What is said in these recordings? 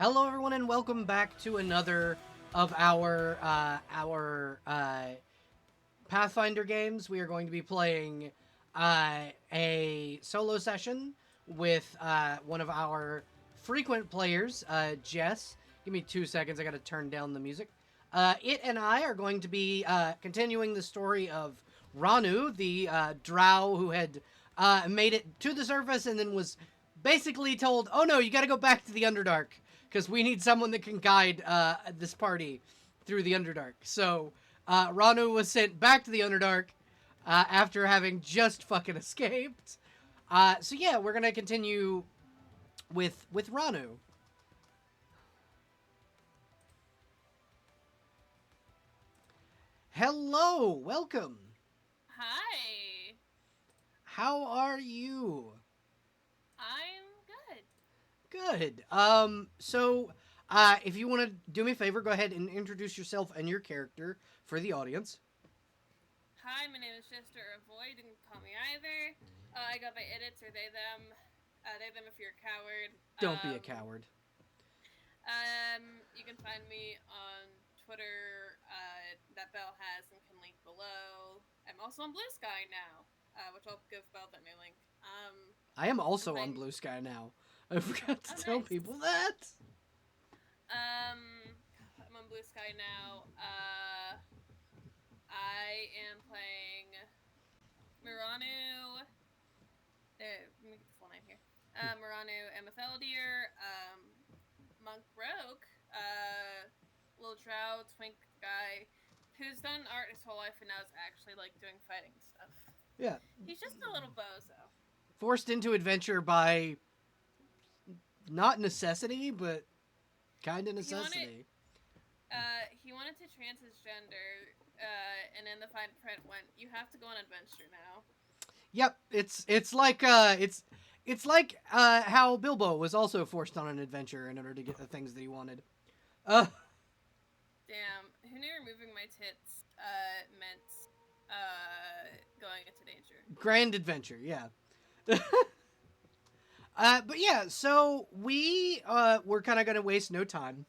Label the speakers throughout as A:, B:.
A: Hello, everyone, and welcome back to another of our Pathfinder games. We are going to be playing a solo session with one of our frequent players, Jess. Give me 2 seconds. I got to turn down the music. It and I are going to be continuing the story of Ranu, the drow who had made it to the surface and then was basically told, "Oh no, you got to go back to the Underdark because we need someone that can guide this party through the Underdark." So Ranu was sent back to the Underdark after having just fucking escaped. So yeah, we're gonna continue with Ranu. Hello, welcome.
B: Hi.
A: How are you?
B: I'm good.
A: Good. If you want to do me a favor, go ahead and introduce yourself and your character for the audience.
B: Hi, my name is Chester Avoid. You can call me either. I go by edits or they, them. They, them if you're a coward.
A: Don't be a coward.
B: You can find me on Twitter, that Belle has and can link below. I'm also on Blue Sky now, which I'll give Belle that new link.
A: I am also on Blue Sky now. I forgot to tell people that.
B: I'm on Blue Sky now. I am playing Ranu. Let me get the full name here. Ranu Ametheldir, Monk Rogue, little drow twink guy who's done art his whole life and now is actually like doing fighting stuff.
A: Yeah.
B: He's just a little bozo.
A: Forced into adventure by not necessity, but kind of necessity.
B: He wanted to trans his gender, and then the fine print went, "You have to go on adventure now."
A: Yep, it's like how Bilbo was also forced on an adventure in order to get the things that he wanted.
B: Damn, who knew removing my tits meant going into danger?
A: Grand adventure, yeah. But yeah, so we're kind of gonna waste no time.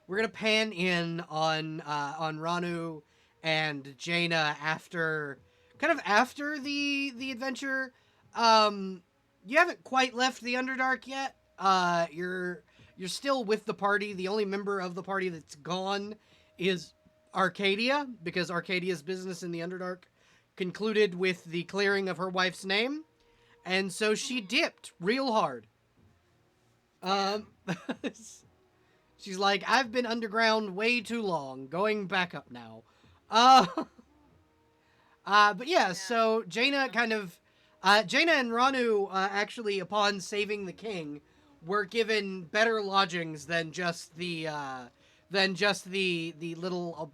A: We're gonna pan in on Ranu and Jaina after the adventure. You haven't quite left the Underdark yet. You're still with the party. The only member of the party that's gone is Arcadia, because Arcadia's business in the Underdark concluded with the clearing of her wife's name, and so she dipped real hard. She's like, "I've been underground way too long, going back up now." But yeah, so Jaina Jaina and Ranu, actually, upon saving the king, were given better lodgings than just the little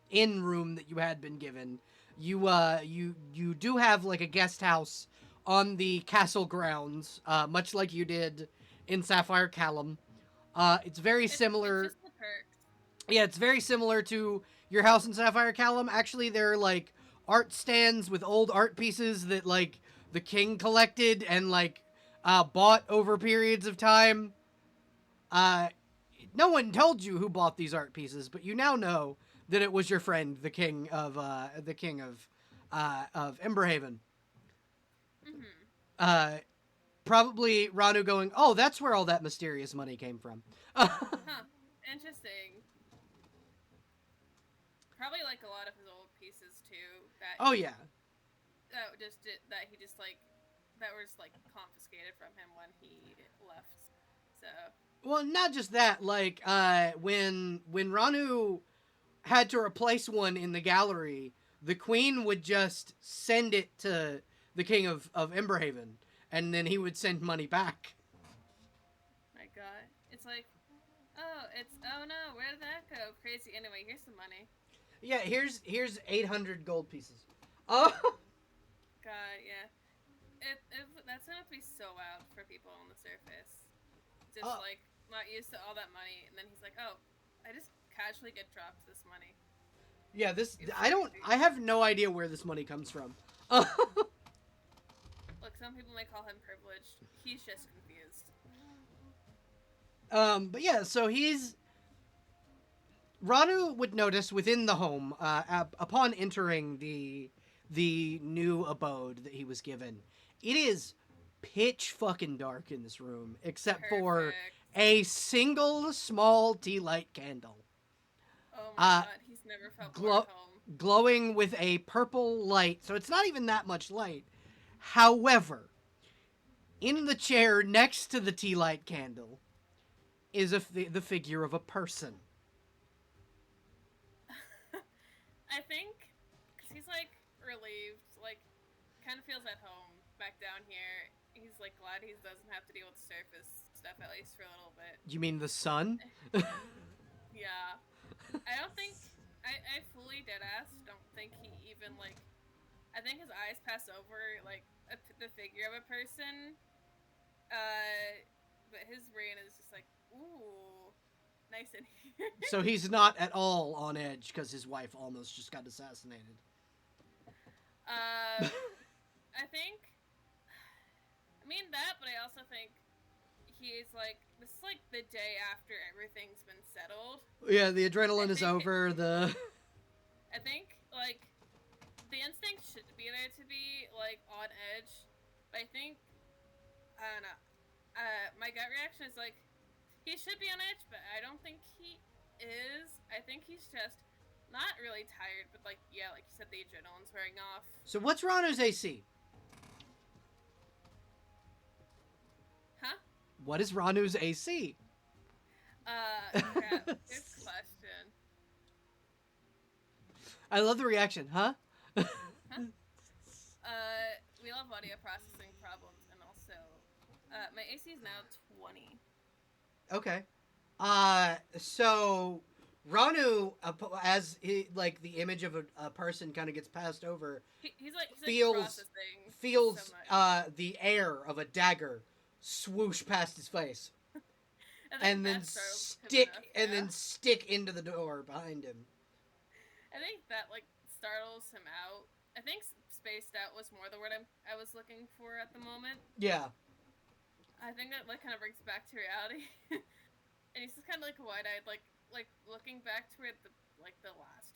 A: inn room that you had been given. You do have like a guest house on the castle grounds, much like you did in Sapphire Callum. It's very similar.
B: It's just the perks.
A: Yeah, it's very similar to your house in Sapphire Callum. Actually, they're like art stands with old art pieces that like the king collected and like bought over periods of time. No one told you who bought these art pieces, but you now know that it was your friend, the king of Emberhaven.
B: Mm-hmm.
A: Probably Ranu going, "Oh, that's where all that mysterious money came from."
B: Huh. Interesting. Probably like a lot of his old pieces too.
A: Oh yeah.
B: That he just like that was like confiscated from him when he left. So.
A: Well, not just that. Like when Ranu had to replace one in the gallery, the queen would just send it to the king of Emberhaven, and then he would send money back.
B: My God, it's like, oh no, where did that go? Crazy. Anyway, here's some money.
A: Yeah, here's 800 gold pieces. Oh.
B: God, yeah. That's gonna be so wild for people on the surface. Just like not used to all that money, and then he's like, "Oh, I just casually get dropped this money."
A: Yeah, I have no idea where this money comes from.
B: Look, some people may call him privileged. He's just confused.
A: But yeah, so Ranu would notice within the home, upon entering the new abode that he was given, it is pitch fucking dark in this room, except for
B: Perfect.
A: a single small tea light candle.
B: Oh my
A: Uh,
B: god, he's never felt more
A: glow-
B: at home.
A: Glowing with a purple light, so it's not even that much light. However, in the chair next to the tea light candle is the figure of a person.
B: I think because he's like relieved, like kind of feels at home back down here. He's like glad he doesn't have to deal with surface stuff at least for a little bit.
A: You mean the sun?
B: Yeah, I don't think I fully dead ass don't think he even like. I think his eyes pass over like the figure of a person, but his brain is just like, ooh, nice in here.
A: So he's not at all on edge because his wife almost just got assassinated.
B: I think. I mean that, but I also think he's like this is like the day after everything's been settled.
A: Yeah, the adrenaline is over.
B: I think like the instinct should be there to be like on edge, but I think I don't know. My gut reaction is like he should be on edge, but I don't think he is. I think he's just not really tired, but like yeah, like you said, the adrenaline's wearing off.
A: So what's Ranu's AC?
B: Huh?
A: What is Ranu's AC?
B: Crap. Good question.
A: I love the reaction, huh?
B: Huh? We love audio processing problems, and also, my AC is now 20.
A: Okay. So Ranu, as like the image of a person kind of gets passed over,
B: He's like
A: feels
B: so much.
A: the air of a dagger swoosh past his face, and then stick into the door behind him.
B: I think that like startles him out. I think spaced out was more the word I was looking for at the moment.
A: Yeah.
B: I think that like kind of brings back to reality, and he's just kind of like wide-eyed, like looking back to where the last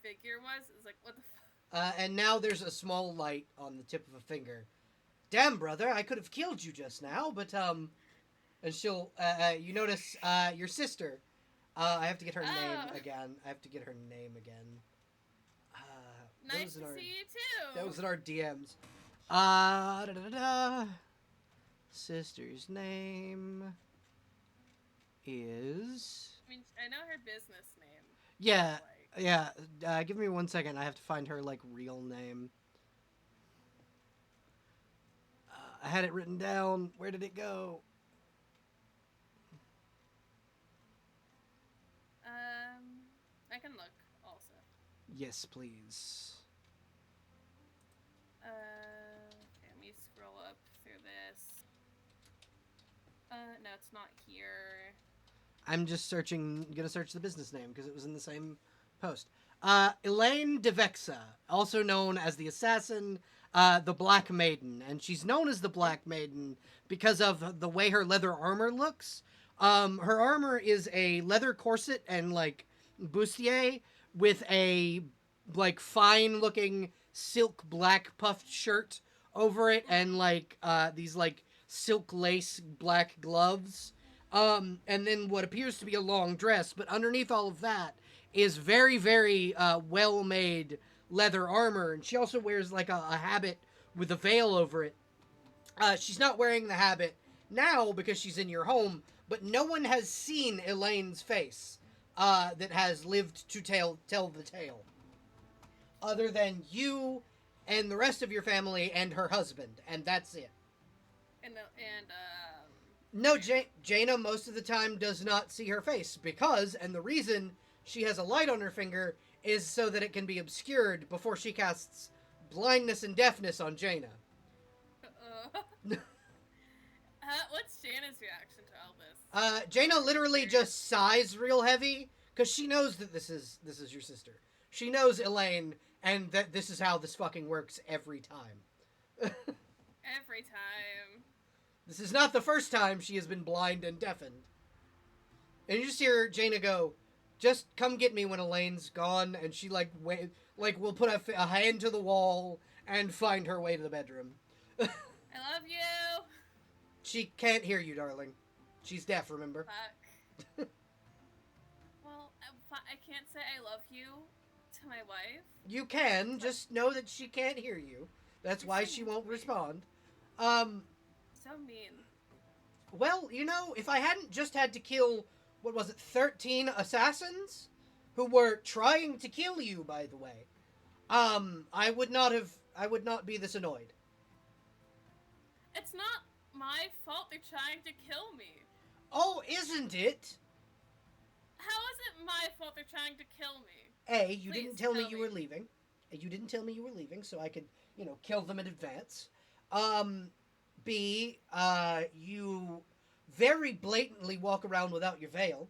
B: figure was. It's like what the fuck.
A: And now there's a small light on the tip of a finger. Damn, brother, I could have killed you just now, but and she'll you notice your sister. I have to get her name again.
B: Nice to see you too.
A: That was in our DMs. Sister's name is.
B: I mean, I know her business name.
A: Yeah, yeah. Give me 1 second. I have to find her like real name. I had it written down. Where did it go?
B: I can look also.
A: Yes, please.
B: Okay, let me scroll up through this. No, it's not here.
A: I'm just gonna search the business name because it was in the same post. Elaine DeVexa, also known as the assassin, the Black Maiden, and she's known as the Black Maiden because of the way her leather armor looks. Her armor is a leather corset and like bustier with a like fine-looking silk black puffed shirt over it, and like these like silk lace black gloves. And then what appears to be a long dress, but underneath all of that is very, very well-made leather armor, and she also wears like a habit with a veil over it. She's not wearing the habit now because she's in your home, but no one has seen Elaine's face that has lived to tell the tale, other than you and the rest of your family and her husband, and that's it. No, Jaina most of the time does not see her face because, and the reason she has a light on her finger is so that it can be obscured before she casts blindness and deafness on Jaina.
B: What's Jaina's reaction to all this?
A: Jaina literally just sighs real heavy because she knows that this is your sister. She knows Elaine, and that this is how this fucking works every time.
B: Every time.
A: This is not the first time she has been blind and deafened. And you just hear Jaina go, "Just come get me when Elaine's gone," and she will put a hand to the wall and find her way to the bedroom.
B: I love you.
A: She can't hear you, darling. She's deaf, remember?
B: Fuck. Well, I can't say I love you to my wife.
A: You can, just know that she can't hear you. That's why she won't respond.
B: So mean.
A: Well, if I hadn't just had to kill, 13 assassins? Who were trying to kill you, by the way. I would not be this annoyed.
B: It's not my fault they're trying to kill me.
A: Oh, isn't it?
B: How is it my fault they're trying to kill me?
A: A, you
B: Please
A: didn't tell me
B: tell
A: you
B: me.
A: were leaving. You didn't tell me you were leaving, so I could, kill them in advance. B, you very blatantly walk around without your veil.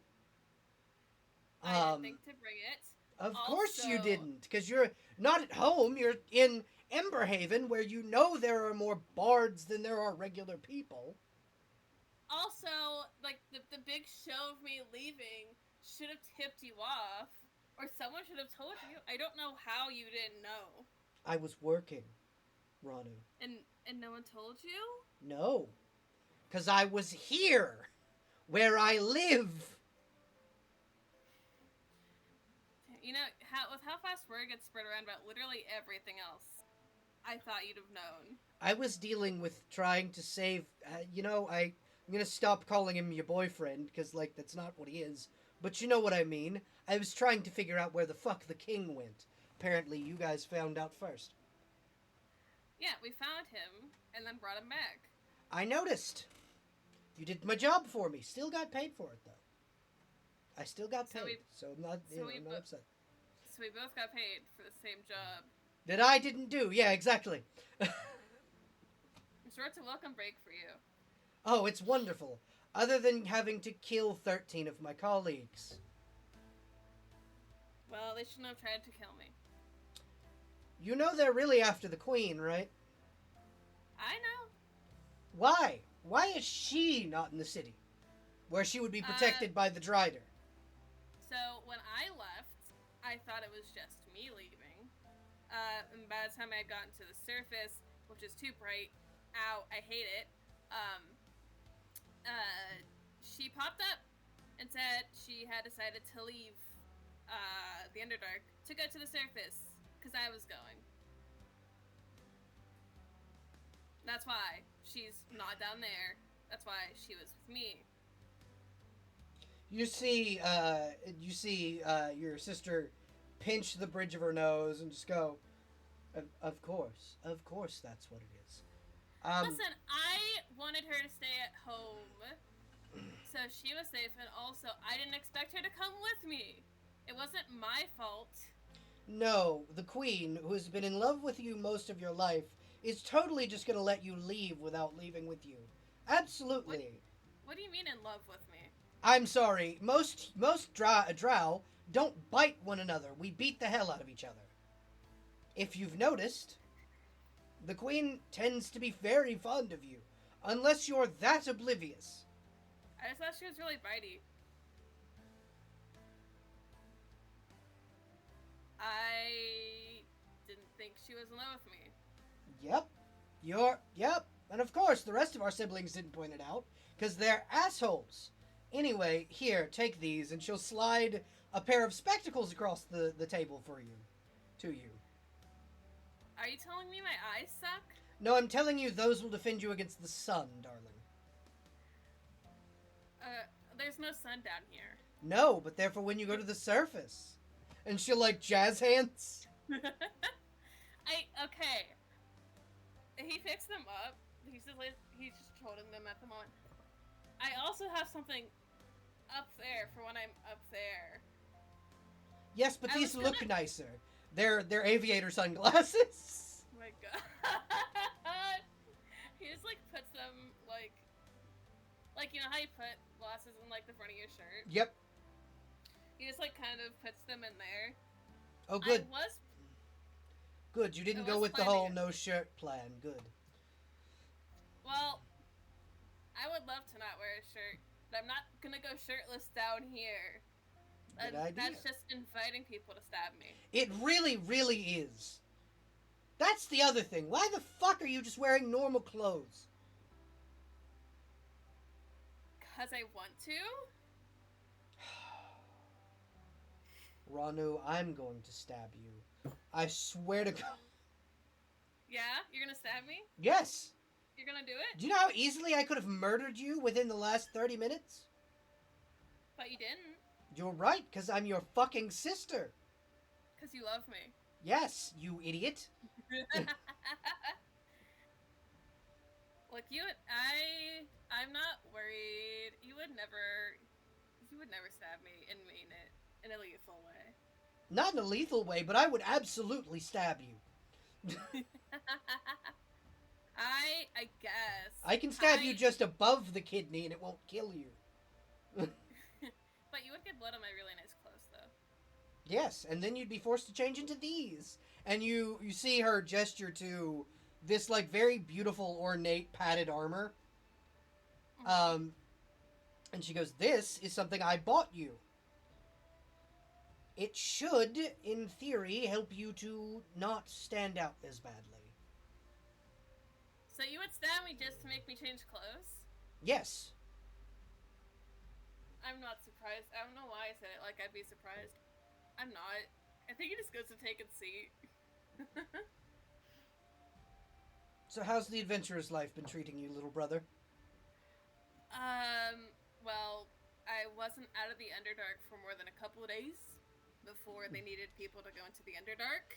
B: I didn't think to bring it.
A: Of course you didn't, because you're not at home. You're in Emberhaven, where you know there are more bards than there are regular people.
B: Also, like, the big show of me leaving should have tipped you off. Or someone should have told you. I don't know how you didn't know.
A: I was working, Ranu.
B: And no one told you?
A: No. Because I was here, where I live.
B: You know, with how fast word gets spread around about literally everything else, I thought you'd have known.
A: I was dealing with trying to save... I'm going to stop calling him your boyfriend, because, that's not what he is. But you know what I mean. I was trying to figure out where the fuck the king went. Apparently, you guys found out first.
B: Yeah, we found him, and then brought him back.
A: I noticed. You did my job for me. Still got paid for it, though. I still got paid, so I'm not, I'm not upset.
B: So we both got paid for the same job.
A: That I didn't do. Yeah, exactly.
B: I'm sure it's a welcome break for you.
A: Oh, it's wonderful. Other than having to kill 13 of my colleagues.
B: Well, they shouldn't have tried to kill me.
A: You know they're really after the queen, right?
B: I know.
A: Why? Why is she not in the city? Where she would be protected by the Drider.
B: So, when I left, I thought it was just me leaving. And by the time I had gotten to the surface, which is too bright, ow, I hate it, she popped up and said she had decided to leave the Underdark to go to the surface, because I was going. That's why she's not down there. That's why she was with me.
A: You see your sister pinch the bridge of her nose and just go, of course, that's what it is.
B: Listen, I wanted her to stay at home, so she was safe, and also, I didn't expect her to come with me. It wasn't my fault.
A: No, the queen, who has been in love with you most of your life, is totally just going to let you leave without leaving with you. Absolutely.
B: What do you mean in love with me?
A: I'm sorry. Most drow don't bite one another. We beat the hell out of each other. If you've noticed, the queen tends to be very fond of you, unless you're that oblivious.
B: I just thought she was really bitey. I didn't think she was in love with me.
A: Yep. And of course, the rest of our siblings didn't point it out, because they're assholes. Anyway, here, take these, and she'll slide a pair of spectacles across the table to you.
B: Are you telling me my eyes suck?
A: No, I'm telling you those will defend you against the sun, darling.
B: There's no sun down here.
A: No, but they're for when you go to the surface. And she'll, jazz hands.
B: Okay. He picks them up. He's just holding them at the moment. I also have something up there for when I'm up there.
A: Yes, but these look nicer. They're aviator sunglasses.
B: Oh my god. He just, puts them, you know how you put glasses in, the front of your shirt?
A: Yep.
B: He just, kind of puts them in there.
A: Oh, good.
B: Good.
A: You didn't go with the whole no shirt plan. Good.
B: Well, I would love to not wear a shirt But I'm not gonna go shirtless down here.
A: Good idea.
B: That's just inviting people to stab me.
A: It really, really is. That's the other thing. Why the fuck are you just wearing normal clothes?
B: 'Cause I want to?
A: Ranu, I'm going to stab you. I swear to God.
B: Yeah? You're gonna stab me?
A: Yes!
B: You're gonna do it?
A: Do you know how easily I could have murdered you within the last 30 minutes?
B: But you didn't.
A: You're right, because I'm your fucking sister.
B: 'Cause you love me.
A: Yes, you idiot.
B: Look, I'm not worried. You would never stab me and mean it in a lethal way.
A: Not in a lethal way, but I would absolutely stab you.
B: I guess.
A: I can stab you just above the kidney and it won't kill you.
B: But you would get blood on my really nice clothes, though.
A: Yes, and then you'd be forced to change into these. And you see her gesture to this, like, very beautiful, ornate, padded armor.
B: Mm-hmm.
A: And she goes, "This is something I bought you. It should, in theory, help you to not stand out as badly."
B: So you would stab me just to make me change clothes?
A: Yes.
B: I'm not surprised. I don't know why I said it like I'd be surprised. I'm not. I think he just goes to take a seat.
A: So how's the adventurer's life been treating you, little brother?
B: Well, I wasn't out of the Underdark for more than a couple of days before they needed people to go into the Underdark.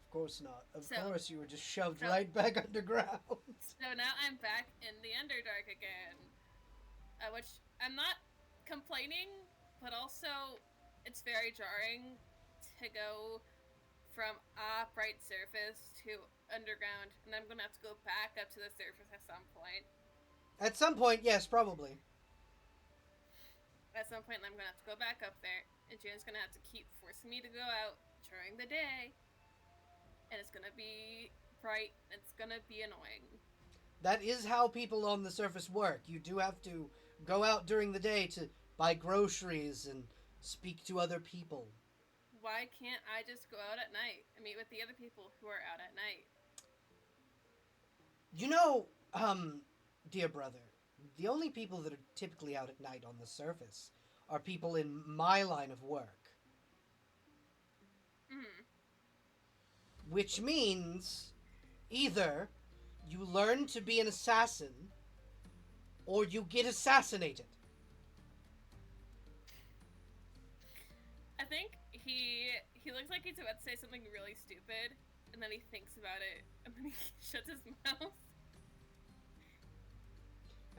A: Of course not. Of course you were just shoved right back underground.
B: So now I'm back in the Underdark again. Which, I'm not complaining, but also it's very jarring to go from bright surface to underground, and I'm gonna have to go back up to the surface at some point.
A: At some point, yes, probably.
B: At some point, I'm gonna have to go back up there, and Jane's gonna have to keep forcing me to go out during the day, and it's gonna be bright, and it's gonna be annoying.
A: That is how people on the surface work. You do have to go out during the day to buy groceries and speak to other people.
B: Why can't I just go out at night and meet with the other people who are out at night?
A: You know, dear brother, the only people that are typically out at night on the surface are people in my line of work.
B: Mm-hmm.
A: Which means either you learn to be an assassin or you get assassinated.
B: I think he looks like he's about to say something really stupid, and then he thinks about it, and then he shuts his mouth.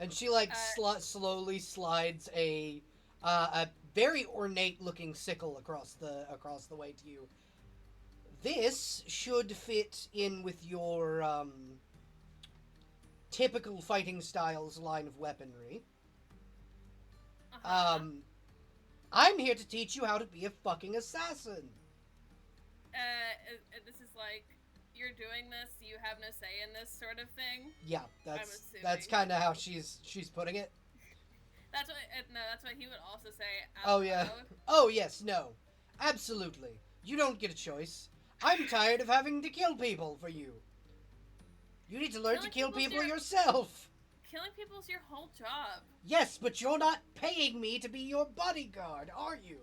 A: And she slowly slides a very ornate looking sickle across the way to you. This should fit in with your typical fighting styles line of weaponry.
B: Uh-huh.
A: I'm here to teach you how to be a fucking assassin.
B: This is like, you're doing this, you have no say in this sort of thing.
A: Yeah, that's kind of how she's putting it.
B: That's what he would also say.
A: Oh yeah. Oh yes, no, absolutely. You don't get a choice. I'm tired of having to kill people for you. You need to learn to kill people yourself.
B: Killing people's your whole job.
A: Yes, but you're not paying me to be your bodyguard, are you?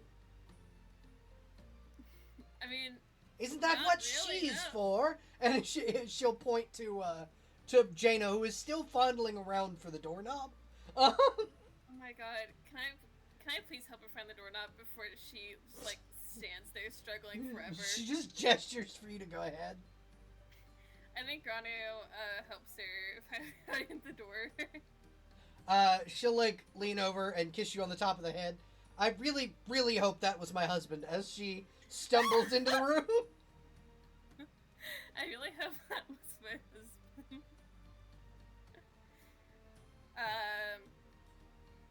B: I mean,
A: isn't that what really, she's for? And she'll point to Jaina, who is still fondling around for the doorknob.
B: Oh my god, can I please help her find the doorknob before she just, like, stands there struggling forever?
A: She just gestures for you to go ahead.
B: I think Ranu helps her find the door.
A: She'll, like, lean over and kiss you on the top of the head. I really, really hope that was my husband, as she stumbles into the room.
B: I really hope that was my husband.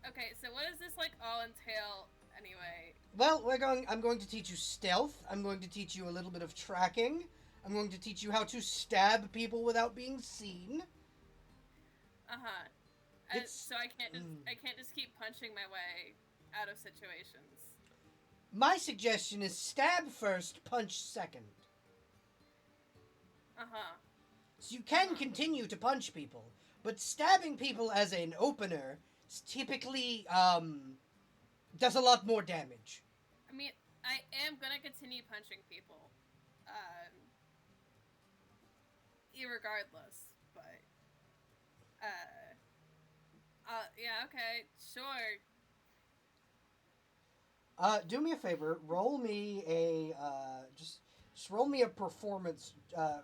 B: Okay, so what does this, like, all entail, anyway?
A: Well, I'm going to teach you stealth. I'm going to teach you a little bit of tracking. I'm going to teach you how to stab people without being seen.
B: Uh-huh. So I can't just keep punching my way out of situations.
A: My suggestion is stab first, punch second.
B: Uh-huh.
A: So you can continue to punch people, but stabbing people as an opener typically does a lot more damage.
B: I mean, I am gonna continue punching people, irregardless. But, yeah, okay, sure.
A: Do me a favor. Roll me a just roll me a performance. I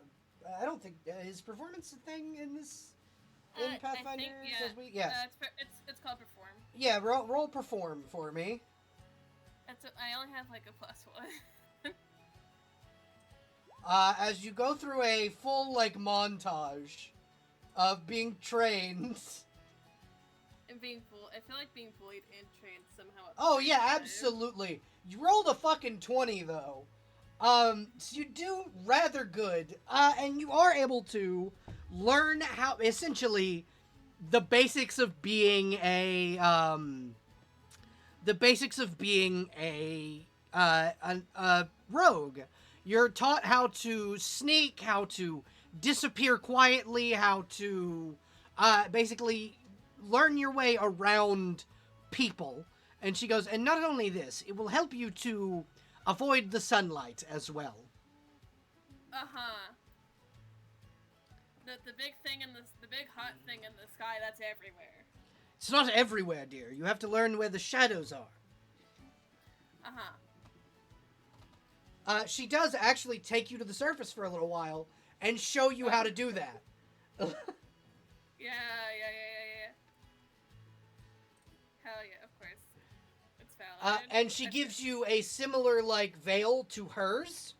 A: don't think is performance a thing in this in Pathfinder.
B: I think, yeah.
A: Yes.
B: It's called perform.
A: Yeah. Roll perform for me.
B: I only have like a +1.
A: As you go through a full like montage of being trained.
B: And I feel like being bullied and trained somehow.
A: Oh yeah, absolutely. You rolled a fucking 20 though. So you do rather good, and you are able to learn how essentially the basics of being a a rogue. You're taught how to sneak, how to disappear quietly, how to basically learn your way around people. And she goes, and not only this, it will help you to avoid the sunlight as well.
B: Uh-huh. The big thing the big hot thing in the sky, that's everywhere.
A: It's not everywhere, dear. You have to learn where the shadows are.
B: Uh-huh.
A: She does actually take you to the surface for a little while and show you how to do that.
B: Yeah. Hell yeah, of course. It's valid.
A: And she gives you a similar, like, veil to hers.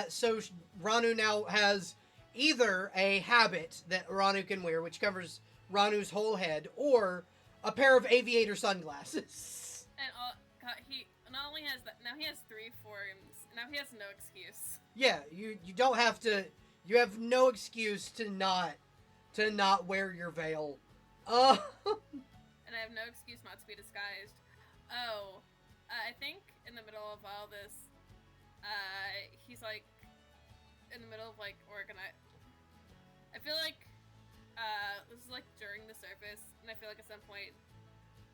A: So Ranu now has either a habit that Ranu can wear, which covers Ranu's whole head, or a pair of aviator sunglasses.
B: And he not only has that, now he has 3 forms. Now he has no excuse.
A: Yeah, you don't have to. You have no excuse to not wear your veil.
B: And I have no excuse not to be disguised. I think in the middle of all this, he's like in the middle of like organize. I feel like this is like during the surface, and I feel like at some point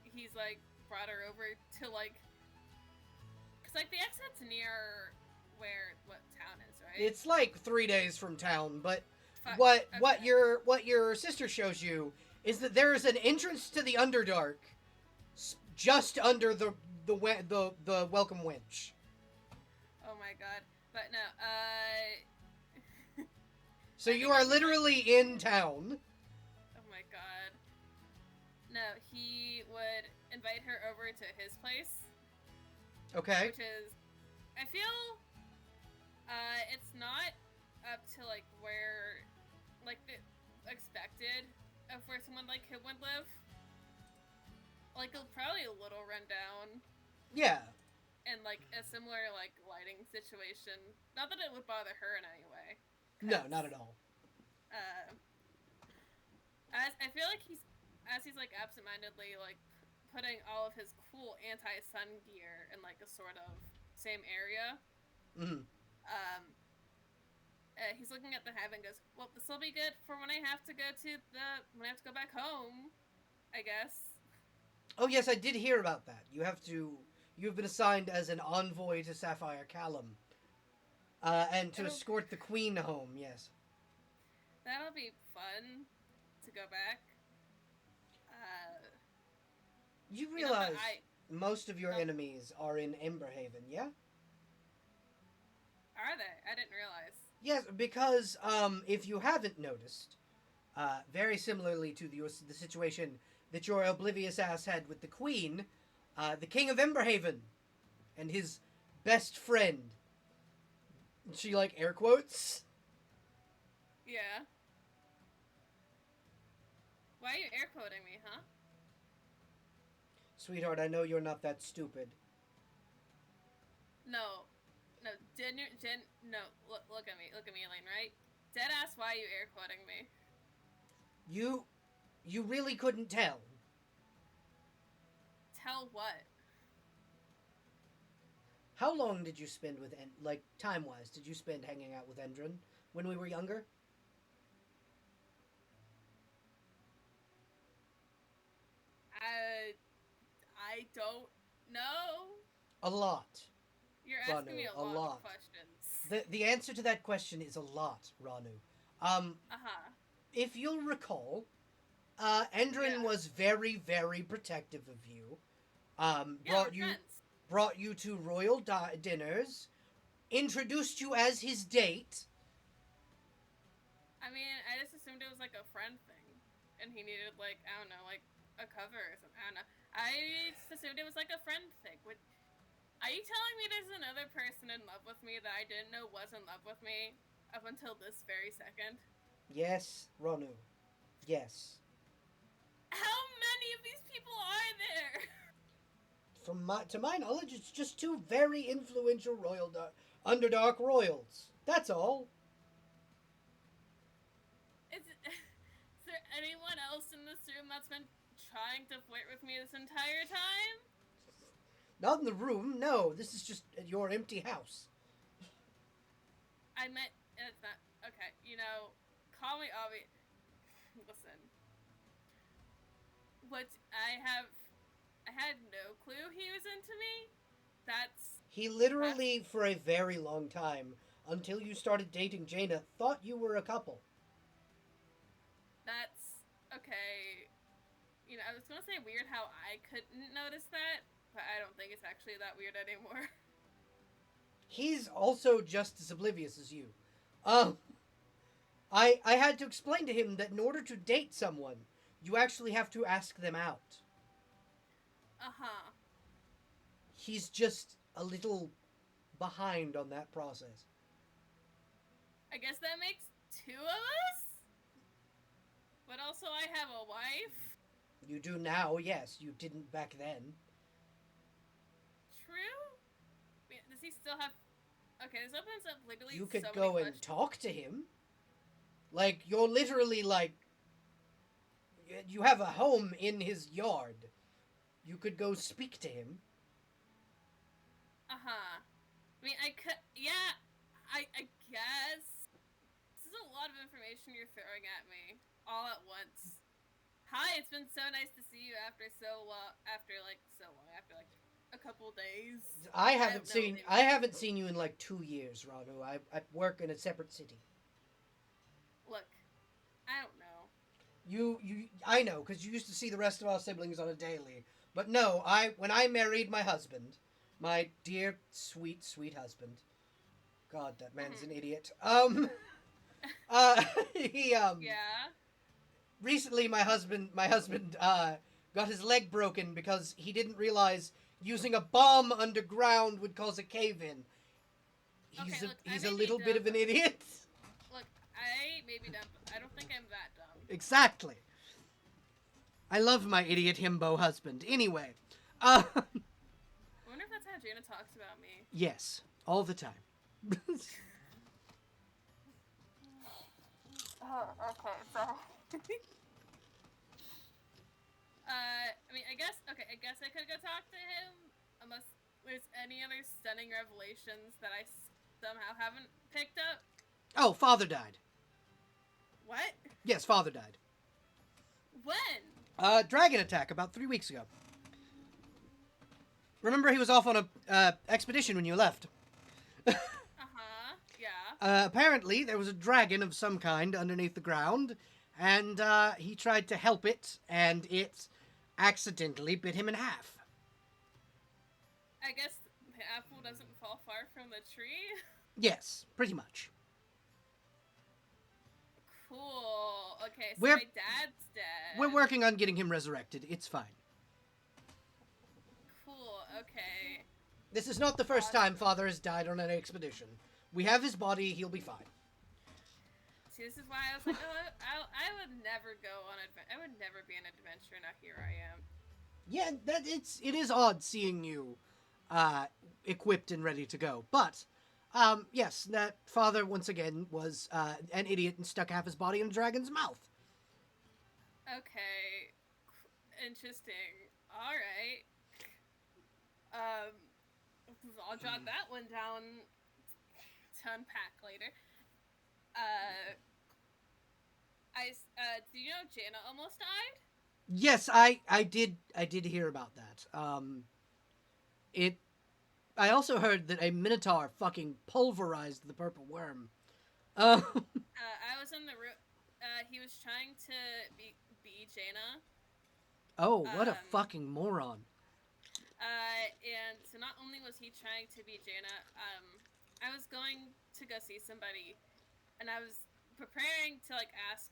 B: he's like brought her over to like, cause like the exit's near what town is, right?
A: It's like 3 days from town, but
B: Okay.
A: what your sister shows you is that there is an entrance to the Underdark just under the welcome winch.
B: Oh my god. But no,
A: So you are literally in town.
B: Oh my god. No, he would invite her over to his place.
A: Okay.
B: Which is, I feel, it's not up to like where, like the expected of where someone like him would live. Like probably a little rundown.
A: Yeah.
B: And like a similar like lighting situation. Not that it would bother her in any way.
A: No, not at all.
B: As I feel like he's like absentmindedly like putting all of his cool anti-sun gear in like a sort of same area.
A: Mm-hmm.
B: He's looking at the hive and goes, "Well, this will be good for when I have to go back home, I guess."
A: Oh yes, I did hear about that. You have been assigned as an envoy to Sapphire Callum, and to escort the queen home. Yes.
B: That'll be fun to go back.
A: You realize most of your enemies are in Emberhaven, yeah?
B: Are they? I didn't realize.
A: Yes, because if you haven't noticed, very similarly to the situation that your oblivious ass had with the Queen, the King of Emberhaven and his best friend. She like air quotes.
B: Yeah. Why are you air quoting me, huh?
A: Sweetheart, I know you're not that stupid.
B: No, look at me, Elaine, right? Deadass, why are you air quoting me?
A: You really couldn't tell.
B: Tell what?
A: How long did you spend with, time-wise, did you spend hanging out with Endrin when we were younger?
B: I don't know.
A: A lot.
B: You're
A: Ranu,
B: asking me a
A: a
B: lot of
A: lot.
B: questions.
A: The answer to that question is a lot, Ranu.
B: Uh-huh.
A: If you'll recall, Endrin was very, very protective of you.
B: Yeah, we're friends.
A: Brought you to royal dinners, introduced you as his date.
B: I mean, I just assumed it was like a friend thing, and he needed like I don't know, like a cover or something. I don't know. I just assumed it was like a friend thing. What? Are you telling me there's another person in love with me that I didn't know was in love with me up until this very second?
A: Yes, Ranu. Yes.
B: How many of these people are there?
A: To my knowledge, it's just two very influential Underdark royals. That's all.
B: Is there anyone else in this room that's been trying to flirt with me this entire time?
A: Not in the room, no. This is just your empty house.
B: I meant it's not okay. You know, call me obvious. Listen, what I had no clue he was into me.
A: He literally, for a very long time, until you started dating Jaina, thought you were a couple.
B: That's okay. You know, I was gonna say weird how I couldn't notice that, but I don't think it's actually that weird anymore.
A: He's also just as oblivious as you. I had to explain to him that in order to date someone, you actually have to ask them out.
B: Uh-huh.
A: He's just a little behind on that process.
B: I guess that makes two of us? But also I have a wife.
A: You do now, yes. You didn't back then.
B: True? Does he still have... Okay, this opens up literally
A: You could
B: so
A: go
B: many
A: and talk to him. Like, you're literally, like... You have a home in his yard. You could go speak to him.
B: Uh-huh. I mean, I could... Yeah, I guess. This is a lot of information you're throwing at me. All at once. Hi, it's been so nice to see you after after a couple days.
A: I haven't seen you in like 2 years, Ranu. I work in a separate city.
B: Look, I don't know.
A: I know, because you used to see the rest of our siblings on a daily. But no, when I married my husband, my dear, sweet, sweet husband. God, that man's an idiot.
B: Yeah?
A: Recently my husband got his leg broken because he didn't realize using a bomb underground would cause a cave-in. He's a little bit of an idiot.
B: Look, I may be dumb, but I don't think I'm that dumb.
A: Exactly. I love my idiot himbo husband. Anyway.
B: I wonder if that's how Jaina talks about me.
A: Yes, all the time.
B: Oh, okay, so... I mean, I guess I could go talk to him, unless there's any other stunning revelations that I somehow haven't picked up.
A: Oh, father died.
B: What?
A: Yes, father died.
B: When?
A: Dragon attack about 3 weeks ago. Remember he was off on a expedition when you left.
B: Uh-huh, yeah.
A: Apparently there was a dragon of some kind underneath the ground, and he tried to help it, and it accidentally bit him in half.
B: I guess the apple doesn't fall far from the tree?
A: Yes, pretty much.
B: Cool. Okay, so my dad's dead.
A: We're working on getting him resurrected. It's fine.
B: Cool, okay.
A: This is not the first time father has died on an expedition. We have his body, he'll be fine.
B: See, this is why I was like, oh, I would never go on I would never be an adventurer, now here I am.
A: Yeah, it is odd seeing you equipped and ready to go. But, yes, that father, once again, was an idiot and stuck half his body in a dragon's mouth.
B: Okay. Interesting. All right. Um, I'll jot that one down to unpack later. Uh, do you know Jana almost died?
A: Yes, I did hear about that. It. I also heard that a minotaur fucking pulverized the purple worm. Uh,
B: I was in the room. He was trying to be Jana.
A: oh, what a
B: Um,
A: fucking moron!
B: and so not only was he trying to be Jana, I was going to go see somebody, and I was preparing to like ask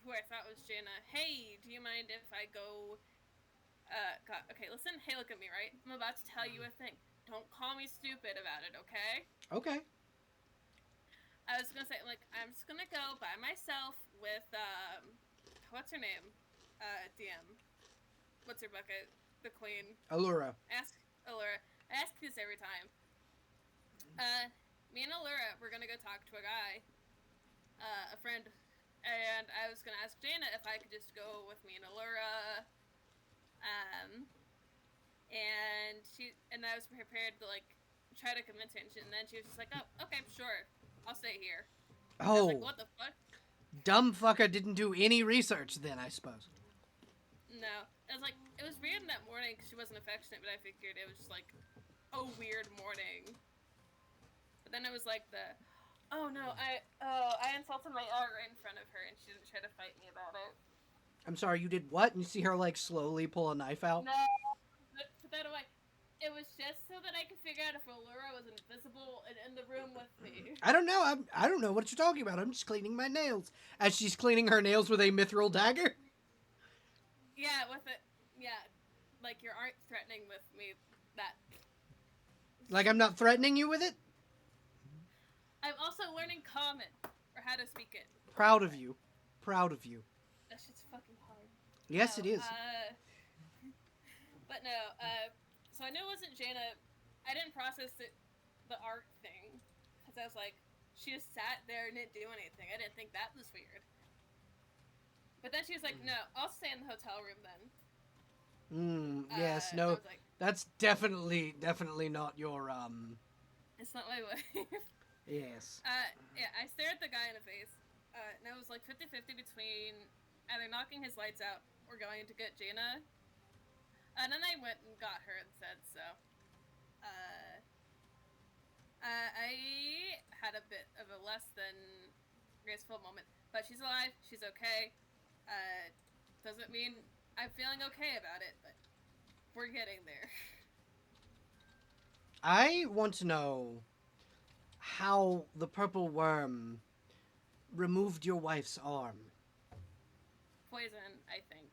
B: who I thought was Jana. Hey, do you mind if I go? God, okay, listen. Hey, look at me, right? I'm about to tell you a thing. Don't call me stupid about it, okay?
A: Okay.
B: I was gonna say, like, I'm just gonna go by myself with what's her name? DM. What's her bucket? The queen.
A: Allura.
B: Ask Allura. I ask this every time. Uh, Me and Allura, we're gonna go talk to a guy, a friend, and I was gonna ask Jana if I could just go with me and Allura. Um, and I was prepared to like try to convince her, and then she was just like, "Oh, okay, sure, I'll stay here." I was like,
A: Oh,
B: "What the fuck?"
A: dumb fucker didn't do any research then, I suppose.
B: No, it was like it was weird in that morning because she wasn't affectionate, but I figured it was just like a weird morning. But then it was like oh no, I insulted my art right in front of her, and she didn't try to fight me about it.
A: I'm sorry, you did what? And you see her like slowly pull a knife out.
B: No, put that away. It was just so that I could figure out if Allura was invisible and in the room with me.
A: I don't know. I don't know what you're talking about. I'm just cleaning my nails. As she's cleaning her nails with a mithril dagger.
B: Yeah, with it. Yeah, like your art threatening with me. That
A: Like I'm not threatening you with it.
B: I'm also learning common or how to speak it.
A: Proud of you. Proud of you.
B: That shit's fucking hard.
A: Yes, it
B: No,
A: is.
B: but no, so I knew it wasn't Jana. I didn't process the art thing because I was like, she just sat there and didn't do anything. I didn't think that was weird. But then she was like, "No, I'll stay in the hotel room then."
A: Yes,
B: And I
A: no.
B: was like,
A: That's definitely not your
B: "It's not my way."
A: Yes.
B: Yeah, I stared at the guy in the face, and I was like 50-50 between either knocking his lights out or going to get Jana. And then I went and got her instead. So, uh, I had a bit of a less than graceful moment, but she's alive. She's okay. Doesn't mean I'm feeling okay about it, but we're getting there.
A: I want to know how the purple worm removed your wife's arm.
B: Poison, I think.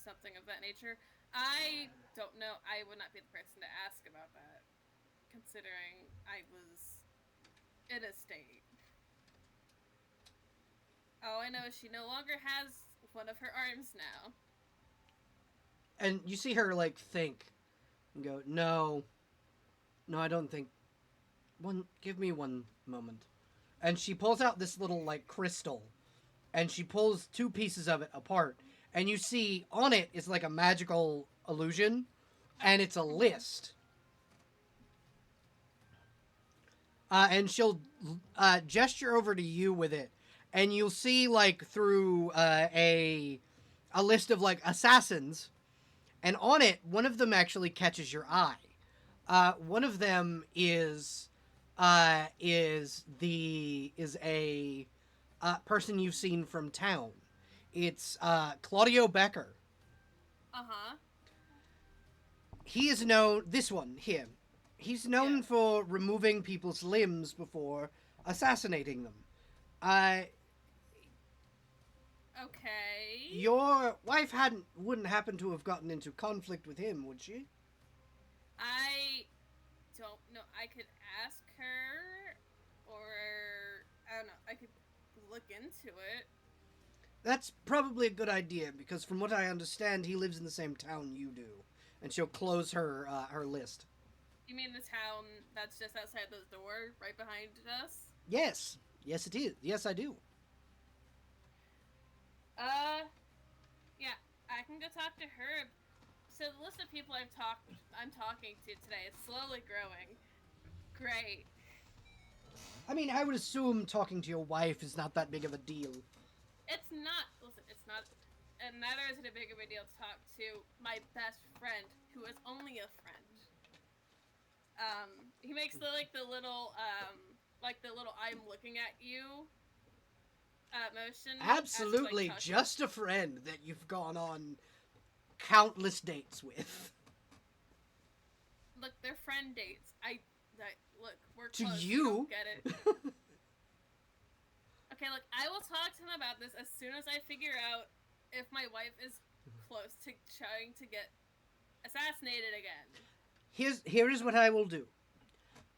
B: Something of that nature. I don't know. I would not be the person to ask about that, considering I was in a state. All I know is she no longer has one of her arms now.
A: And you see her like think and go, "No. No, I don't think give me one moment." And she pulls out this little like crystal and she pulls two pieces of it apart and you see on it is like a magical illusion and it's a list. And she'll gesture over to you with it, and you'll see like through a list of like assassins, and on it, one of them actually catches your eye. One of them is a person you've seen from town. It's Claudio Becker.
B: Uh huh.
A: He is known. This one here. He's known
B: Yeah.
A: for removing people's limbs before assassinating them. Uh,
B: Okay.
A: your wife wouldn't happen to have gotten into conflict with him, would she?
B: I don't know. I could ask her, or I don't know. I could look into it.
A: That's probably a good idea because, from what I understand, he lives in the same town you do, and she'll close her list.
B: You mean the town that's just outside the door, right behind us?
A: Yes, yes, it is. Yes, I do.
B: Yeah, I can go talk to her. So the list of people I'm talking to today is slowly growing. Great.
A: I mean, I would assume talking to your wife is not that big of a deal.
B: It's not. Listen, it's not. And neither is it a big of a deal to talk to my best friend, who is only a friend. He makes the little I'm looking at you motion as he's like
A: Absolutely,
B: talking.
A: just a friend that you've gone on countless dates with.
B: Look, they're friend dates. Look, we're
A: To
B: close. You
A: you?
B: don't get it. Okay, look, I will talk to him about this as soon as I figure out if my wife is close to trying to get assassinated again.
A: Here is what I will do.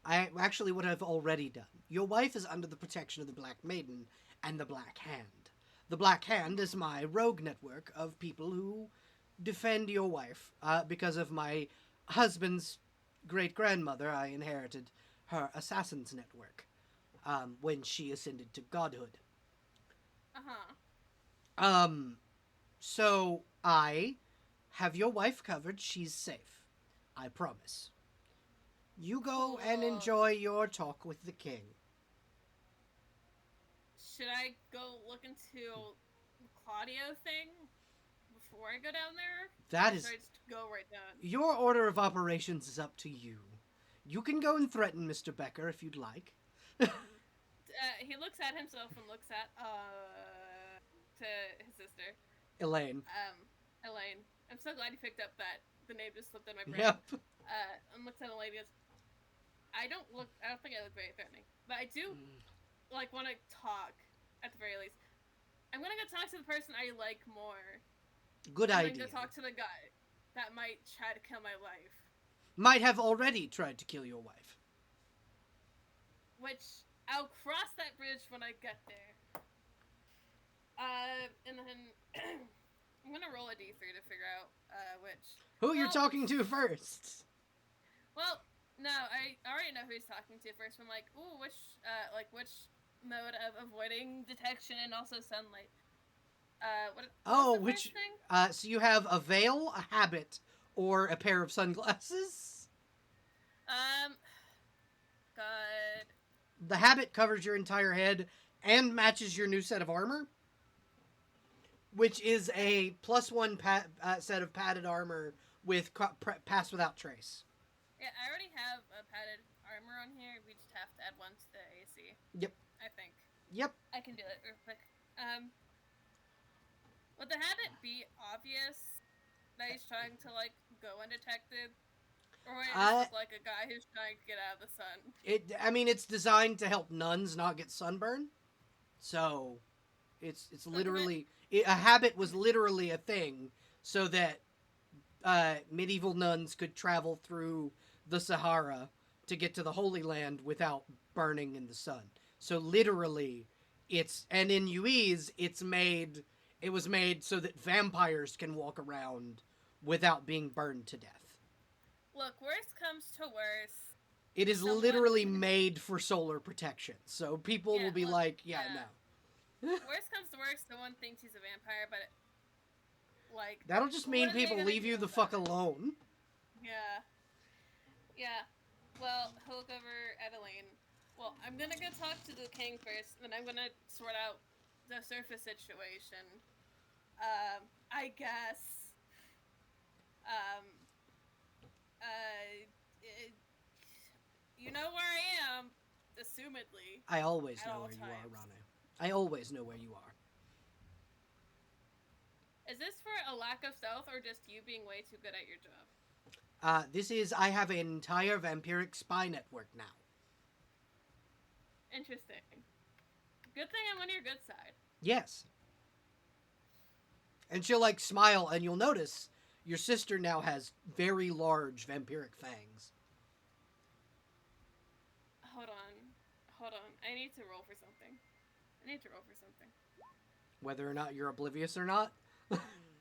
A: What I've already done. Your wife is under the protection of the Black Maiden and the Black Hand. The Black Hand is my rogue network of people who defend your wife. Because of my husband's great grandmother, I inherited her assassin's network when she ascended to godhood. So I have your wife covered. She's safe. I promise. You go and
B: Cool.
A: enjoy your talk with the king.
B: Should I go look into the Claudio thing before I go down there?
A: That
B: or
A: is...
B: should I just go right down?
A: Your order of operations is up to you. You can go and threaten Mr. Becker if you'd like.
B: He looks at himself and looks at to his sister.
A: Elaine.
B: Elaine. I'm so glad you picked up that the name just slipped in my brain.
A: Yep.
B: And looks at Elaine and goes, I don't think I look very threatening. But I do want to talk at the very least. I'm gonna go talk to the person I like more.
A: Good idea.
B: I'm gonna go talk to the guy that might try to kill my wife.
A: Might have already tried to kill your wife.
B: Which I'll cross that bridge when I get there. And then I'm gonna roll a d3 to figure out which.
A: Who you're talking to first?
B: Well, no, I already know who he's talking to first. I'm like, ooh, which mode of avoiding detection and also sunlight. Which thing?
A: So you have a veil, a habit, or a pair of sunglasses?
B: God.
A: The habit covers your entire head and matches your new set of armor, which is a +1 set of padded armor with pass without trace.
B: Yeah, I already have a padded armor on here. We just have to add one to the AC.
A: Yep.
B: I think.
A: Yep.
B: I can do it real quick. Would the habit be obvious that he's trying to go undetected? Or is it just a guy who's trying to get out of the sun?
A: It's designed to help nuns not get sunburn. So, it's literally... a habit was literally a thing so that medieval nuns could travel through the Sahara to get to the Holy Land without burning in the sun. So literally, and in UEs, it was made so that vampires can walk around without being burned to death.
B: Look, worst comes to worst.
A: It is literally made for solar protection. So people will be no.
B: Worst comes to worst, someone thinks he's a vampire, but
A: that'll just mean people leave you the fuck alone.
B: Yeah. Yeah. Well, he'll look over at Elaine. Well, I'm gonna go talk to the king first, then I'm gonna sort out the surface situation. I guess. You know where I am, assumedly.
A: I always know where you are, Ranu. I always know where you are.
B: Is this for a lack of stealth or just you being way too good at your job?
A: I have an entire vampiric spy network now.
B: Interesting. Good thing I'm on your good side.
A: Yes. And she'll smile and you'll notice your sister now has very large vampiric fangs.
B: Hold on. I need to roll for something.
A: Whether or not you're oblivious or not?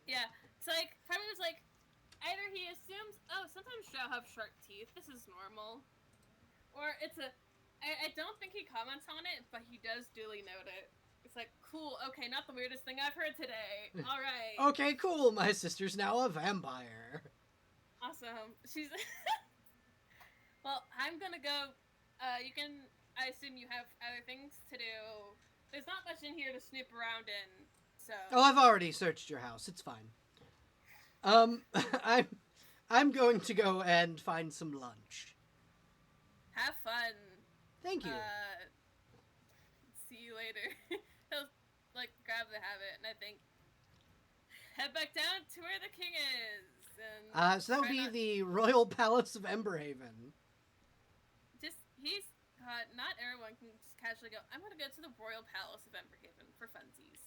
B: Yeah. It's probably was either he assumes, oh, sometimes drow have sharp teeth, this is normal. Or it's I don't think he comments on it, but he does duly note it. It's like, cool, okay, not the weirdest thing I've heard today. All right.
A: Okay, cool. My sister's now a vampire.
B: Awesome. She's... Well, I'm gonna go. You can... I assume you have other things to do. There's not much in here to snoop around in, so...
A: Oh, I've already searched your house. It's fine. I'm I'm going to go and find some lunch.
B: Have fun.
A: Thank you.
B: See you later. He'll, like, grab the habit, and I think... Head back down to where the king is! And
A: So that would be the Royal Palace of Emberhaven.
B: Just, he's... not everyone can just casually go, I'm gonna go to the Royal Palace of Emberhaven for funsies.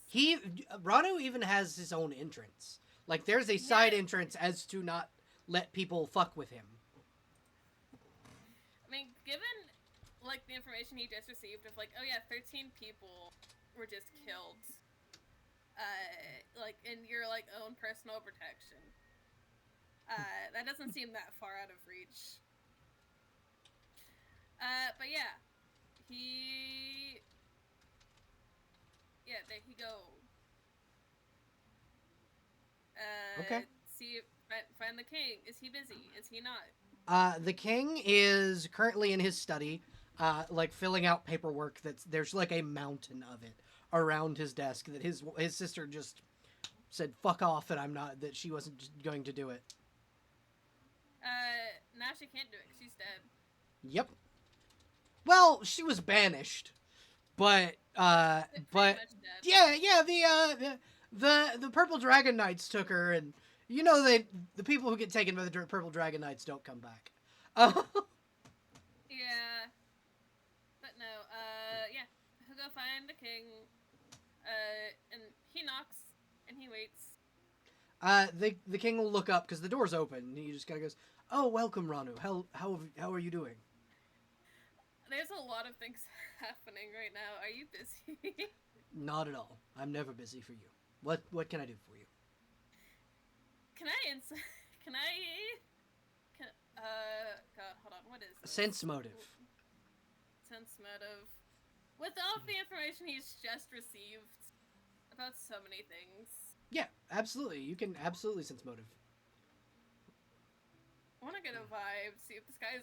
A: Ranu even has his own entrance. Like, there's a side entrance as to not let people fuck with him.
B: I mean, given, like, the information he just received of, like, oh yeah, 13 people were just killed, like, in your, like, own personal protection, that doesn't seem that far out of reach. But yeah, there he go.
A: Okay.
B: See, find the king. Is he busy? Is he not?
A: The king is currently in his study, like filling out paperwork. There's like a mountain of it around his desk that his sister just said fuck off, and that she wasn't going to do it.
B: Now she can't do it because she's dead.
A: Yep. Well, she was banished, but yeah, the Purple Dragon Knights took her, and you know the people who get taken by the Purple Dragon Knights don't come back.
B: Yeah, but no, yeah, he'll go find the king, and he knocks and he waits.
A: The king will look up because the door's open, and he just kind of goes, "Oh, welcome, Ranu. How are you doing?"
B: There's a lot of things happening right now. Are you busy?
A: Not at all. I'm never busy for you. What can I do for you?
B: Can I God, hold on. What is this?
A: Sense motive.
B: Sense motive. With all the information he's just received about so many things.
A: Yeah, absolutely. You can absolutely sense motive.
B: I want to get a vibe. See if this guy's.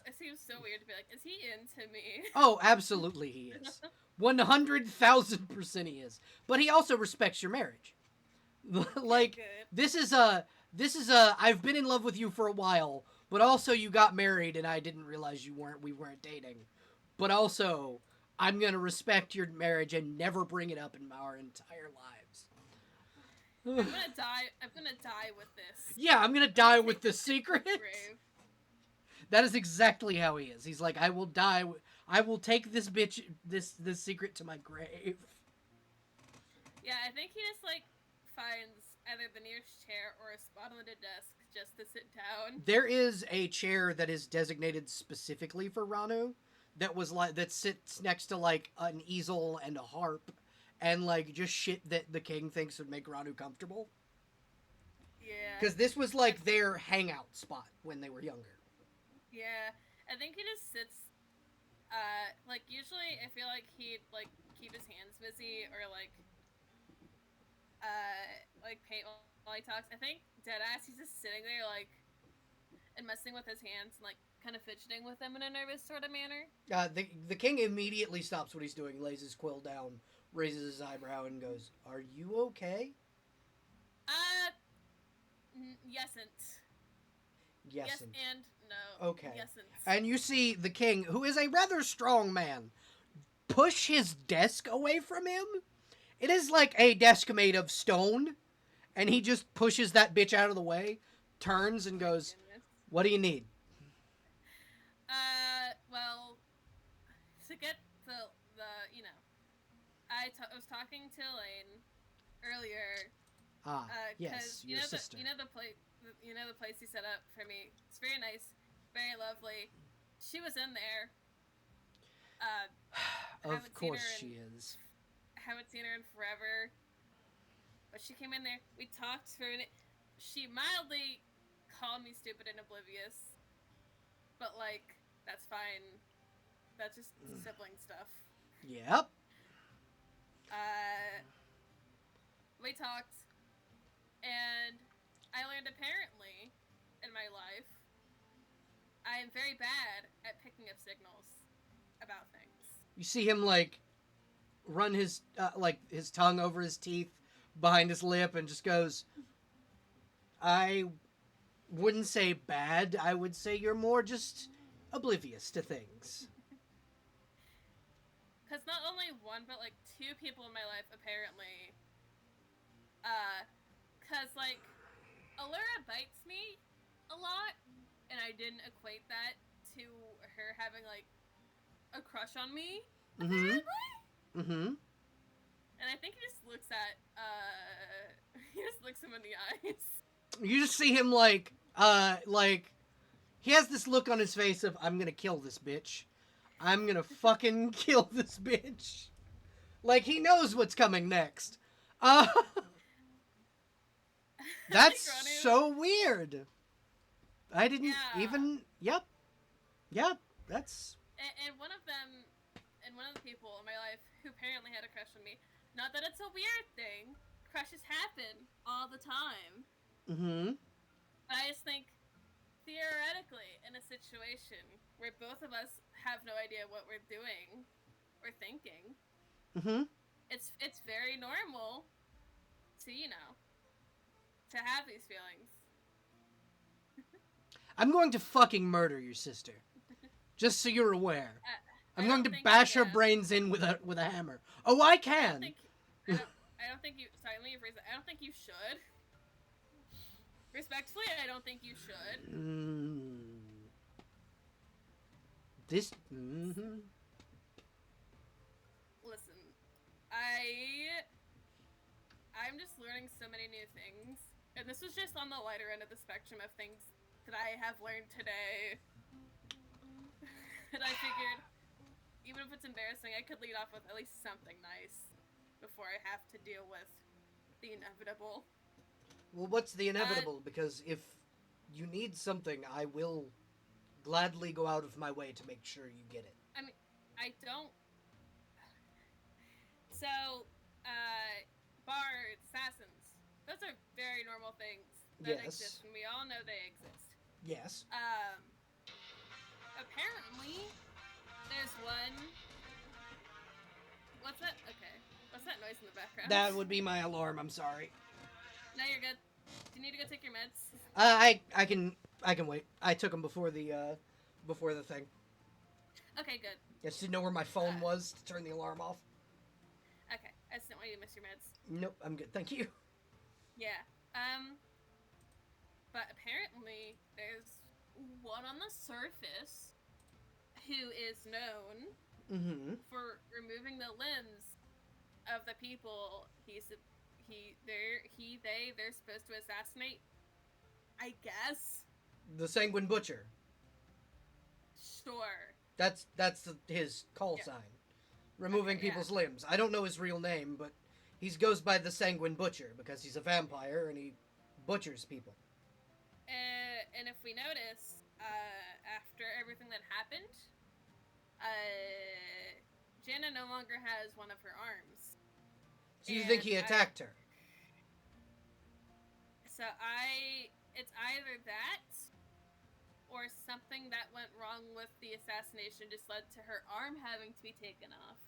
B: It seems so weird to be like, is he into me?
A: Oh, absolutely he is. 100,000% he is. But he also respects your marriage. Like, this is a I've been in love with you for a while, but also you got married and I didn't realize we weren't dating. But also, I'm going to respect your marriage and never bring it up in our entire lives.
B: I'm going to die with this.
A: Yeah, I'm going to die with the secret. That is exactly how he is. He's like, I will die. I will take this bitch, this secret to my grave.
B: Yeah, I think he just, like, finds either the nearest chair or a spot on the desk just to sit down.
A: There is a chair that is designated specifically for Ranu that sits next to, like, an easel and a harp and, like, just shit that the king thinks would make Ranu comfortable.
B: Yeah.
A: Because this was, like, their hangout spot when they were younger.
B: Yeah, I think he just sits, like, usually I feel like he'd, like, keep his hands busy or, like, paint while he talks. I think deadass, he's just sitting there, like, and messing with his hands and, like, kind of fidgeting with them in a nervous sort of manner.
A: The king immediately stops what he's doing, lays his quill down, raises his eyebrow, and goes, "Are you okay?"
B: Yesn't.
A: Yesn't.
B: Yes and no.
A: Okay.
B: Yesn't.
A: And you see the king, who is a rather strong man, push his desk away from him. It is like a desk made of stone, and he just pushes that bitch out of the way, turns, and goes, "What do you need?"
B: Well, to get the you know, I was talking to Elaine earlier.
A: Yes, your sister.
B: You know the place he set up for me. It's very nice, very lovely. She was in there.
A: Of course she is.
B: I haven't seen her in forever. But she came in there. We talked for a minute. She mildly called me stupid and oblivious. But, like, that's fine. That's just sibling stuff.
A: Yep.
B: Uh, we talked, and I learned apparently in my life I am very bad at picking up signals about things.
A: You see him like run his his tongue over his teeth behind his lip and just goes, I wouldn't say bad. I would say you're more just oblivious to things.
B: Because not only one, but like two people in my life apparently. Because like Allura bites me a lot, and I didn't equate that to her having like a crush on me,
A: Mm-hmm.
B: apparently.
A: Mm-hmm.
B: And I think he just looks at he just looks him in the eyes.
A: You just see him he has this look on his face of, I'm gonna kill this bitch. I'm gonna fucking kill this bitch. Like, he knows what's coming next. That's
B: Like, Ranu,
A: so weird. I didn't
B: yeah.
A: even... Yep. Yep. That's...
B: And one of them, and one of the people in my life who apparently had a crush on me. Not that it's a weird thing. Crushes happen all the time.
A: Mm-hmm.
B: But I just think, theoretically, in a situation where both of us have no idea what we're doing or thinking,
A: Mm-hmm.
B: it's very normal to, to have these feelings.
A: I'm going to fucking murder your sister. Just so you're aware. I'm
B: I
A: going
B: don't
A: to
B: think you
A: bash her
B: can.
A: brains in with a hammer. Oh, I
B: I don't
A: can!
B: think I don't think you. Sorry, let me rephrase that. I don't think you should. Respectfully, I don't think you should.
A: This... Mm-hmm.
B: Listen, I'm just learning so many new things, and this was just on the lighter end of the spectrum of things that I have learned today. And I figured, even if it's embarrassing, I could lead off with at least something nice before I have to deal with the inevitable.
A: Well, what's the inevitable? Because if you need something, I will gladly go out of my way to make sure you get it.
B: I mean, I don't. So, bards, assassins, those are very normal things that
A: Yes.
B: exist, and we all know they exist.
A: Yes.
B: Apparently, there's one. What's that? Okay. What's that noise in the background?
A: That would be my alarm. I'm sorry.
B: No, you're good. Do you need to go take your meds?
A: I can wait. I took them before the thing.
B: Okay, good.
A: I just didn't know where my phone was to turn the alarm off.
B: Okay, I just didn't want you to miss your meds.
A: Nope, I'm good. Thank you.
B: Yeah. But apparently there's one on the surface who is known for removing the limbs of the people they're supposed to assassinate. I guess.
A: The Sanguine Butcher.
B: Sure.
A: That's his call sign. Removing people's limbs. I don't know his real name, but he goes by the Sanguine Butcher because he's a vampire and he butchers people.
B: And if we notice, after everything that happened, Jenna no longer has one of her arms.
A: So you think he attacked her?
B: So it's either that or something that went wrong with the assassination just led to her arm having to be taken off.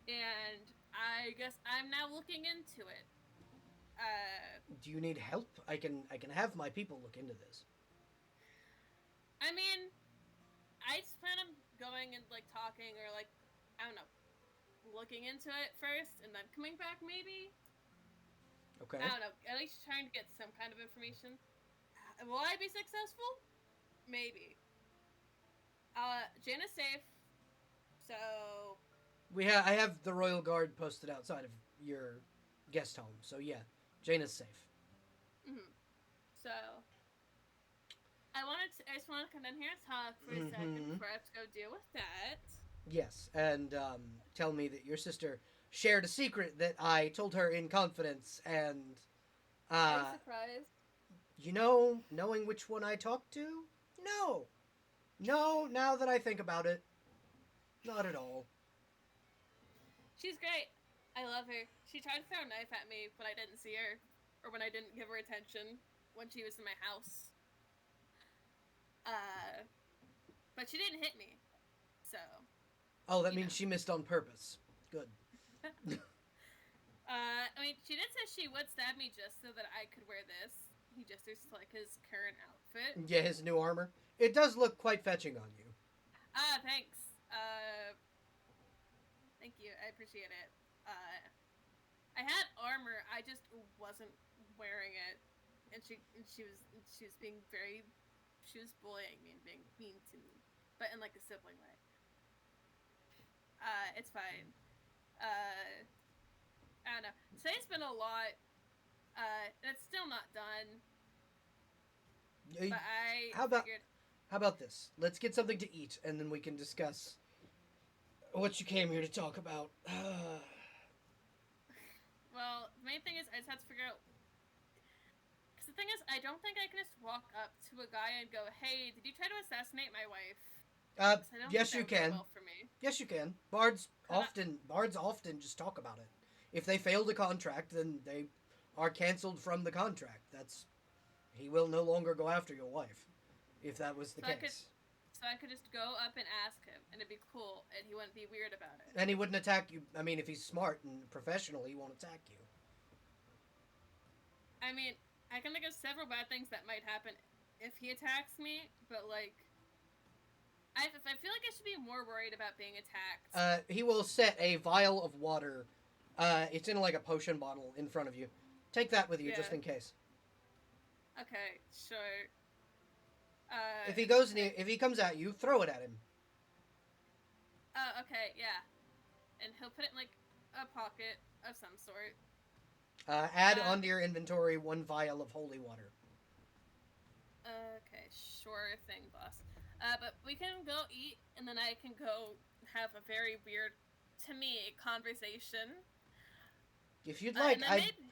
B: And I guess I'm now looking into it.
A: Do you need help? I can have my people look into this.
B: I mean, I just plan on going and like talking or like, I don't know, looking into it first and then coming back maybe.
A: Okay.
B: I don't know, at least trying to get some kind of information. Will I be successful? Maybe. Jen is safe, so...
A: I have the Royal Guard posted outside of your guest home, so yeah, Jane is safe.
B: So, I just want to come in here and talk for a second before I have to go deal with that.
A: Yes, and tell me that your sister shared a secret that I told her in confidence, and...
B: I'm surprised.
A: You know, knowing which one I talked to? No. No, now that I think about it. Not at all.
B: She's great. I love her. She tried to throw a knife at me when I didn't see her, or when I didn't give her attention when she was in my house. Uh, but she didn't hit me, so.
A: Oh, that means she missed on purpose. Good.
B: I mean, she did say she would stab me just so that I could wear this. He just is like his current outfit.
A: Yeah, his new armor. It does look quite fetching on you.
B: Thanks. Thank you. I appreciate it. I had armor. I just wasn't wearing it, and she was being very, she was bullying me and being mean to me, but in like a sibling way. It's fine. I don't know. Today's been a lot. And it's still not done. But
A: How about this? Let's get something to eat, and then we can discuss what you came here to talk about.
B: Well, the main thing is I just have to figure out. Because the thing is, I don't think I can just walk up to a guy and go, "Hey, did you try to assassinate my wife?"
A: Yes, you can. Well for me. Yes, you can. Bards often just talk about it. If they failed a contract, then they are canceled from the contract. He will no longer go after your wife, if that was the case.
B: So I could just go up and ask him, and it'd be cool, and he wouldn't be weird about it.
A: And he wouldn't attack you. I mean, if he's smart and professional, he won't attack you.
B: I mean, I can think of several bad things that might happen if he attacks me, but, like, I feel like I should be more worried about being attacked.
A: He will set a vial of water. It's in, like, a potion bottle in front of you. Take that with you, just in case.
B: Okay, sure.
A: If he comes at you, throw it at him.
B: Oh, okay, yeah. And he'll put it in, like, a pocket of some sort.
A: Add onto your inventory 1 vial of holy water.
B: Okay, sure thing, boss. But we can go eat, and then I can go have a very weird, to me, conversation.
A: If you'd like,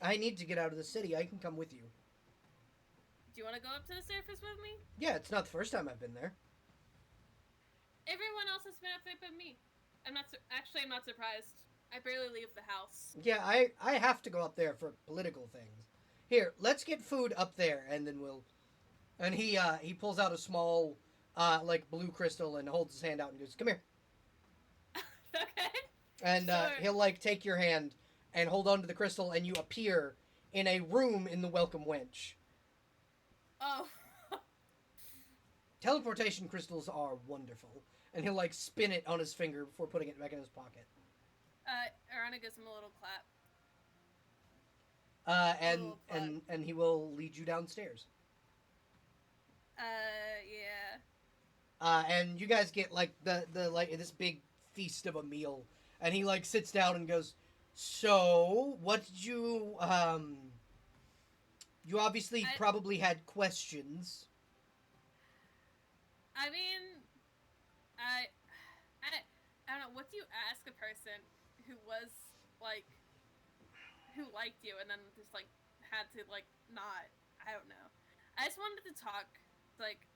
A: I need to get out of the city. I can come with you.
B: Do you want to go up to the surface with me?
A: Yeah, it's not the first time I've been there.
B: Everyone else has been up there but me. I'm not surprised. I barely leave the house.
A: Yeah, I have to go up there for political things. Here, let's get food up there, and then we'll... And he pulls out a small, like, blue crystal and holds his hand out and goes, "Come here."
B: Okay.
A: And sure. He'll, like, take your hand and hold on to the crystal, and you appear in a room in the Welcome Wench.
B: Oh.
A: Teleportation crystals are wonderful. And he'll, like, spin it on his finger before putting it back in his pocket.
B: Arana gives him a little clap.
A: And he will lead you downstairs.
B: Yeah.
A: And you guys get, like, the this big feast of a meal. And he, like, sits down and goes, "So, what did you, you obviously probably had questions."
B: I mean, I don't know, what do you ask a person who was, like, who liked you and then just, like, had to, like, not, I don't know. I just wanted to talk, like,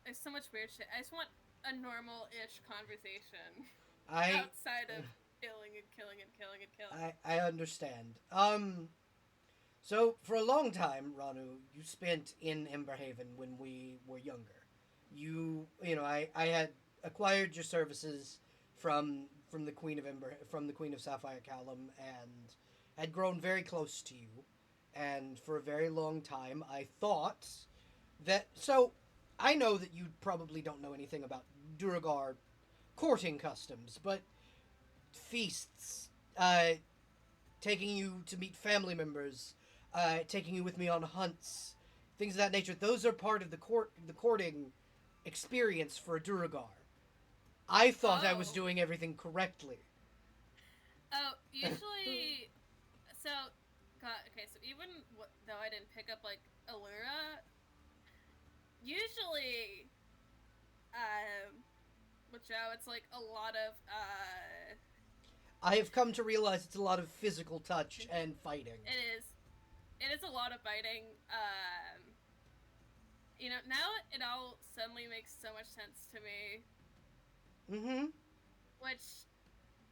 B: there's so much weird shit. I just want a normal-ish conversation outside of killing and killing and killing and killing.
A: I understand. So, for a long time, Ranu, you spent in Emberhaven when we were younger. You know, I had acquired your services from the Queen of Sapphire Callum, and had grown very close to you. And for a very long time, I thought that... So, I know that you probably don't know anything about Duragar courting customs, but feasts, taking you to meet family members, taking you with me on hunts, things of that nature, those are part of the courting experience for a Duragar. I thought I was doing everything correctly.
B: Oh, usually... So even though I didn't pick up, like, Allura, usually, with Joe, it's, like, a lot of,
A: I have come to realize it's a lot of physical touch and fighting.
B: It is a lot of fighting. You know, now it all suddenly makes so much sense to me.
A: Mm-hmm.
B: Which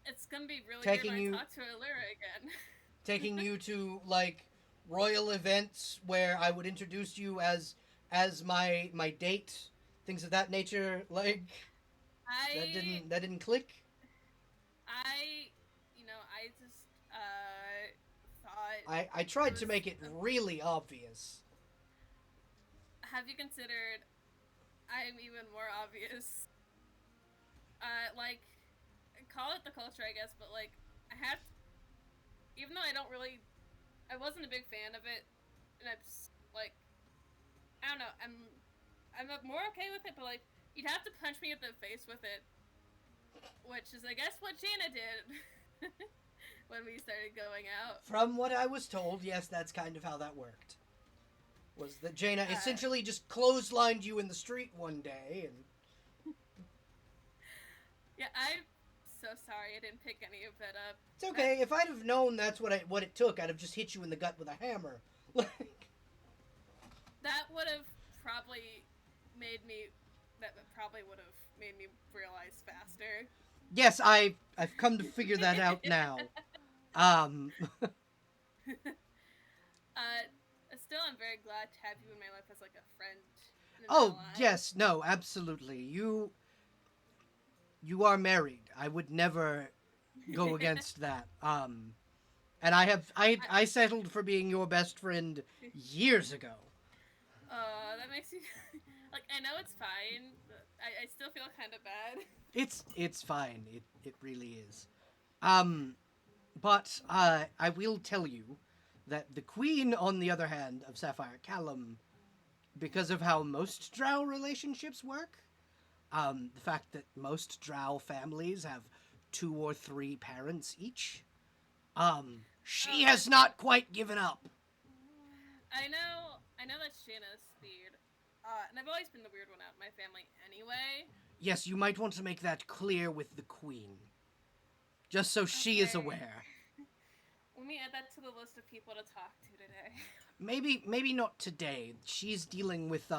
B: it's gonna be really weird
A: taking
B: when I
A: you
B: talk to Allura again.
A: taking you to like royal events where I would introduce you as my date, things of that nature. Like
B: I
A: that didn't click.
B: I I just thought
A: I
B: it
A: tried to
B: was.
A: make it really obvious.
B: Have you considered? I'm even more obvious. Like, call it the culture, I guess, but like, I have, even though I wasn't a big fan of it, and I'm just, like, I don't know, I'm more okay with it, but like, you'd have to punch me in the face with it, which is, I guess, what Jana did when we started going out.
A: From what I was told, yes, that's kind of how that worked. Was that Jaina
B: Uh,
A: essentially just clotheslined you in the street one day and
B: yeah, I'm so sorry I didn't pick any of that up.
A: it's okay. If I'd have known that's what it took, I'd have just hit you in the gut with a hammer. Like
B: That would have probably made me. That probably would have made me realize faster.
A: yes, I've come to figure that out now. Um
B: uh, Still, I'm very glad to have you in my life as like a friend and an
A: Oh,
B: ally.
A: yes, no, absolutely. You are married. I would never go against that. And I settled for being your best friend years ago.
B: That makes you like. I know it's fine. But I still feel kind of bad.
A: It's fine. It really is. But I will tell you that the queen, on the other hand, of Sapphire Callum, because of how most drow relationships work, the fact that most drow families have 2 or 3 parents each, she
B: Oh,
A: has not quite given up.
B: I know. I know that Shanna's weird. And I've always been the weird one out in my family anyway.
A: Yes, you might want to make that clear with the queen, just so she is
B: Okay.
A: aware.
B: Let me add that to the list of people to talk to today.
A: Maybe not today. She's dealing with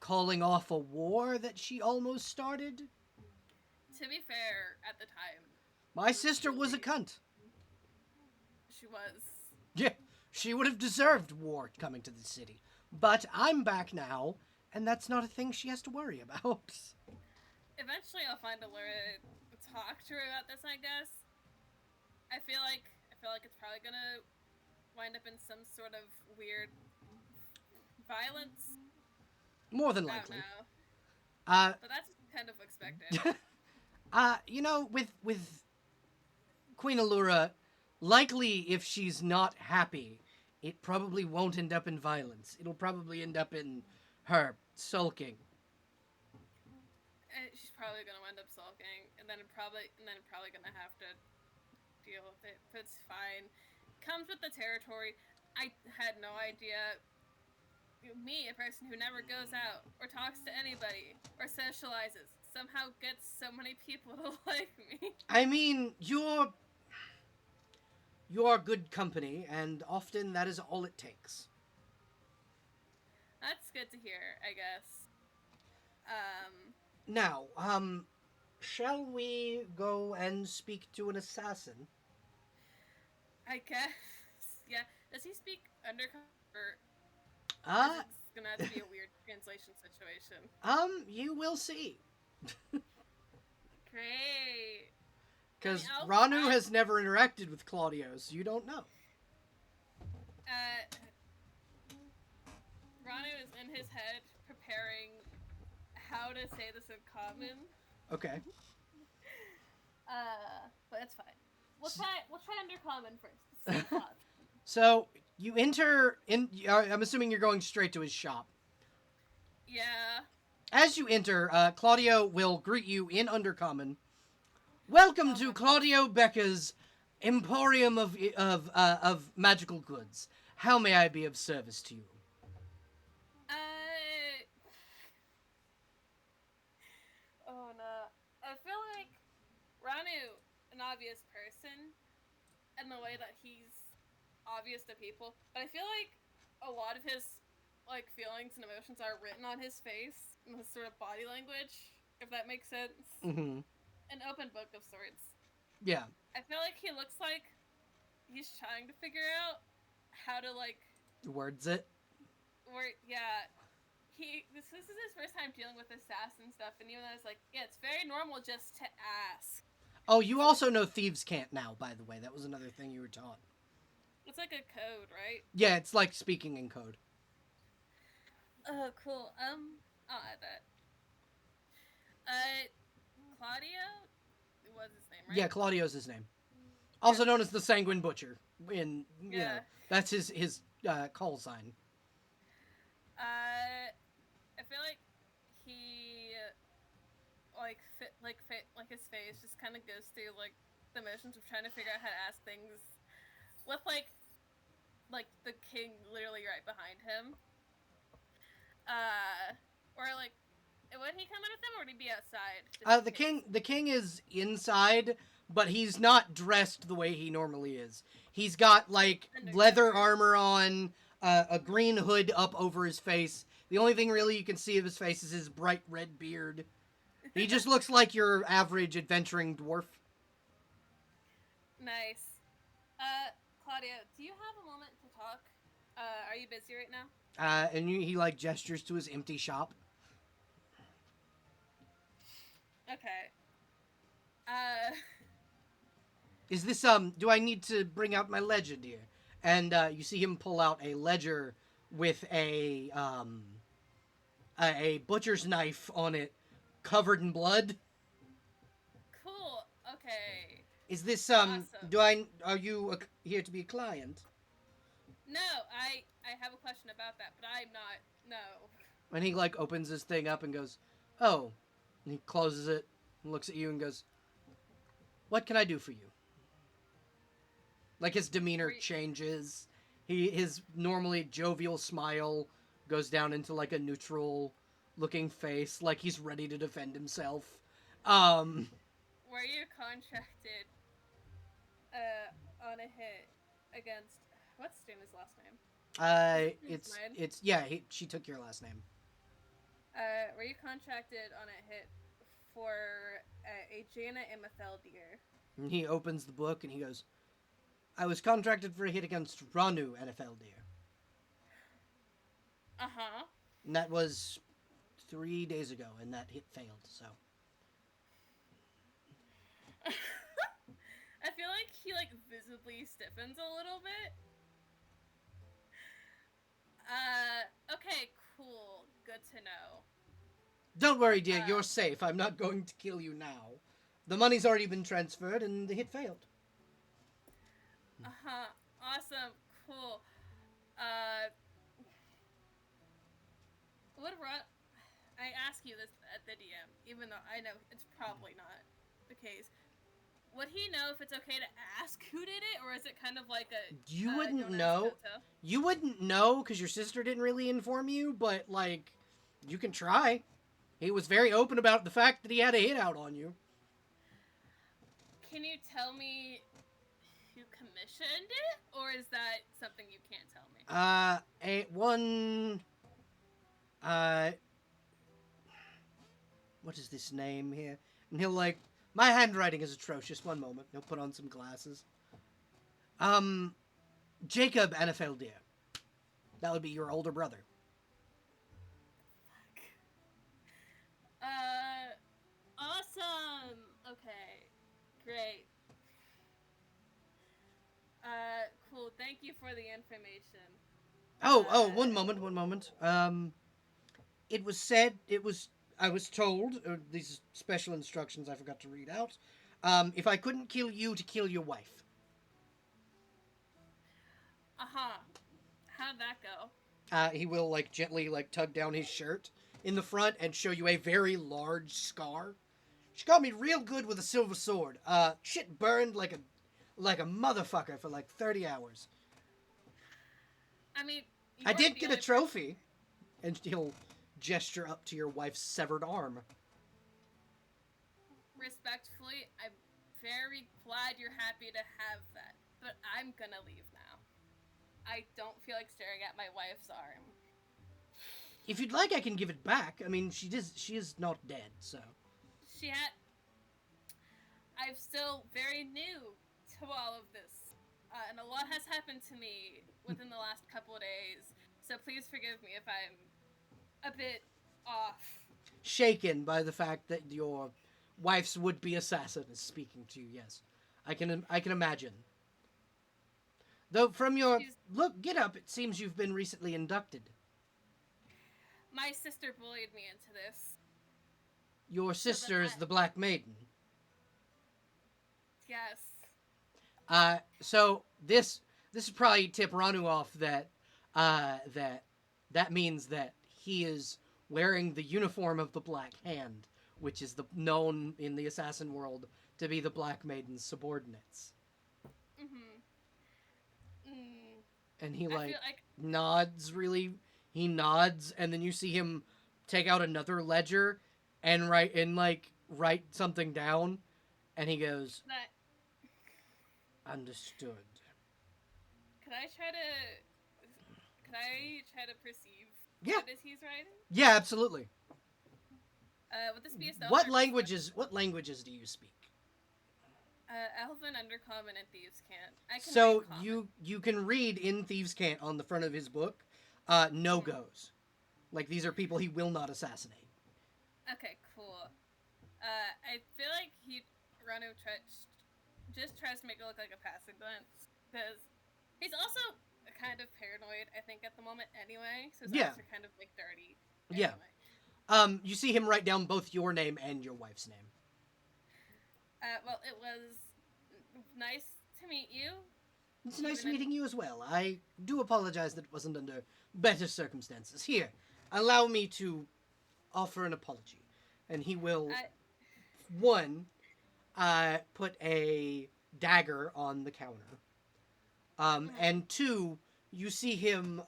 A: calling off a war that she almost started.
B: To be fair, at the time,
A: My
B: it was
A: sister was a
B: really.
A: cunt.
B: She was.
A: Yeah, she would have deserved war coming to the city. But I'm back now, and that's not a thing she has to worry about.
B: Eventually, I'll find a lawyer to talk to her about this. I guess. I feel like it's probably gonna wind up in some sort of weird violence.
A: More than
B: I don't
A: likely.
B: know,
A: Uh,
B: but that's kind of expected.
A: with Queen Allura, likely if she's not happy, it probably won't end up in violence. It'll probably end up in her sulking.
B: She's probably gonna wind up sulking, and then probably gonna have to deal with it. But it's fine. Comes with the territory. I had no idea. Me, a person who never goes out or talks to anybody or socializes, somehow gets so many people to like me.
A: I mean, you're good company, and often that is all it takes.
B: That's good to hear, I guess. Um,
A: Now, shall we go and speak to an assassin?
B: I guess. Yeah. Does he speak undercover? Or is
A: Uh,
B: it gonna have to be a weird translation situation?
A: you will see.
B: Great. I mean,
A: Because Ranu
B: I
A: has never interacted with Claudio, so you don't know.
B: uh, Ranu is in his head preparing how to say this in common.
A: Okay.
B: But it's fine. We'll try undercommon first. Safe option.
A: So you enter in. I'm assuming you're going straight to his shop.
B: Yeah.
A: As you enter, Claudio will greet you in Undercommon. Welcome to
B: Okay.
A: Claudio Becca's Emporium of magical goods. How may I be of service to you?
B: Uh. Oh no. I feel like Ranu, an obvious person, and the way that he's obvious to people, but I feel like a lot of his like feelings and emotions are written on his face and his sort of body language, if that makes sense.
A: Mm-hmm.
B: an open book of sorts.
A: Yeah.
B: I feel like he looks like he's trying to figure out how to like
A: Words it.
B: where yeah. This is his first time dealing with assassin stuff, and even though it's like, yeah, it's very normal just to ask.
A: Oh, you also know thieves can't now, by the way. That was another thing you were taught.
B: It's like a code, right?
A: Yeah, it's like speaking in code.
B: Oh, cool. I'll add that. Claudio was his name,
A: Yeah,
B: right?
A: Claudio's his name. Also
B: Yeah.
A: known as the Sanguine Butcher.
B: Yeah.
A: That's his call sign.
B: I feel like he like his face just kind of goes through like the motions of trying to figure out how to ask things with like the king literally right behind him. Or like would he come in with them or would he be outside? Just in case.
A: The king is inside, but he's not dressed the way he normally is. He's got like leather
B: Undercover.
A: armor on, a green hood up over his face. The only thing really you can see of his face is his bright red beard. He just looks like your average adventuring dwarf.
B: Nice. Claudia, do you have a moment to talk? Are you busy right now?
A: And he like gestures to his empty shop.
B: Okay.
A: Is this do I need to bring out my ledger, dear? And you see him pull out a ledger with a butcher's knife on it, covered in blood.
B: Cool. Okay.
A: Is this
B: Awesome.
A: are you here to be a client?
B: No, I have a question about that, but I'm not. No.
A: And he like opens his thing up and goes, "Oh," and he closes it and looks at you and goes, "What can I do for you?" Like his demeanor changes. His normally jovial smile goes down into like a neutral looking face, like he's ready to defend himself.
B: Were you contracted on a hit against what's Dana's last name?
A: She took your last name.
B: Were you contracted on a hit for a Jaina Imetheldir?
A: And he opens the book and he goes, "I was contracted for a hit against Ranu, NFL dear."
B: Uh-huh.
A: And that was 3 days ago, and that hit failed, so.
B: I feel like he like visibly stiffens a little bit. Okay, cool. Good to know.
A: Don't worry, dear, you're safe. I'm not going to kill you now. The money's already been transferred, and the hit failed.
B: Uh-huh. Awesome. Cool. I ask you this at the DM, even though I know it's probably not the case. Would he know if it's okay to ask who did it, or is it kind of like a
A: You wouldn't
B: don't
A: know.
B: ask, don't
A: You wouldn't know because your sister didn't really inform you, but like, you can try. He was very open about the fact that he had a hit out on you.
B: Can you tell me who commissioned it, or is that something you can't tell me?
A: What is this name here? And he'll like, my handwriting is atrocious. One moment. He'll put on some glasses. Jacob Anafeldir. That would be your older brother.
B: Awesome. Okay, great. Cool. Thank you for the information.
A: One moment. It was said, I was told, these special instructions I forgot to read out, if I couldn't kill you, to kill your wife.
B: Uh-huh. How'd that go?
A: He will, like, gently, like, tug down his shirt in the front and show you a very large scar. She got me real good with a silver sword. Shit burned like a motherfucker for, like, 30 hours.
B: I mean,
A: I did get a trophy. And he'll gesture up to your wife's severed arm.
B: Respectfully, I'm very glad you're happy to have that, but I'm gonna leave now. I don't feel like staring at my wife's arm.
A: If you'd like, I can give it back. I mean, she is not dead, so.
B: She had... I'm still very new to all of this, and a lot has happened to me within the last couple of days. So please forgive me if I'm a bit off.
A: Shaken by the fact that your wife's would-be assassin is speaking to you. Yes, I can imagine. Though from your
B: She's
A: look, get up. It seems you've been recently inducted.
B: my sister bullied me into this,
A: Your
B: so that
A: sister is the Black Maiden.
B: yes.
A: So this is probably tip Ranu off that that means that he is wearing the uniform of the Black Hand, which is known in the assassin world to be the Black Maiden's subordinates.
B: Mm-hmm. Mm,
A: And he
B: I feel
A: like
B: like
A: nods really. He nods, and then you see him take out another ledger and write something down, and he goes,
B: that.
A: "Understood."
B: Could I try to? Could I try to perceive
A: Yeah,
B: what it is he's writing?
A: yeah, absolutely.
B: Would this be a stealth
A: What
B: or perception?
A: languages? What languages do you speak?
B: Elven, Undercommon, and Thieves can't. I can read
A: So
B: Common.
A: you can read in Thieves' Cant on the front of his book, no
B: Mm-hmm.
A: goes. Like these are people he will not assassinate.
B: Okay, cool. I feel like Ranu just tries to make it look like a passing glance because he's also kind of paranoid. I think at the moment anyway, so his
A: Yeah,
B: eyes are kind of like dirty.
A: yeah.
B: Anyway,
A: You see him write down both your name and your wife's name.
B: well, it was nice to meet you.
A: It's nice
B: Even in
A: meeting you as well. I do apologize that it wasn't under better circumstances. Here, allow me to offer an apology, and he will
B: I
A: one put a dagger on the counter.
B: mhm.
A: And two, you see him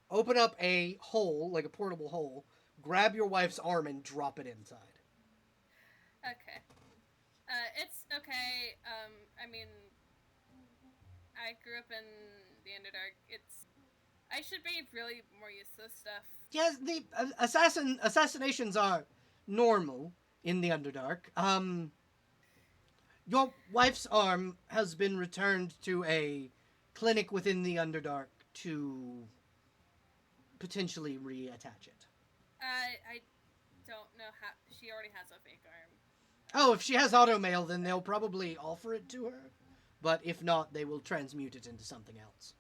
A: open up a hole, like a portable hole, grab your wife's arm and drop it inside.
B: Okay. It's okay. I mean, I grew up in the Underdark. I should be really more used to this stuff.
A: Yes, the assassinations are normal in the Underdark. Your wife's arm has been returned to a clinic within the Underdark to potentially reattach it.
B: I don't know how. She already has a fake arm.
A: Oh, if she has automail, then they'll probably offer it to her. But if not, they will transmute it into something else.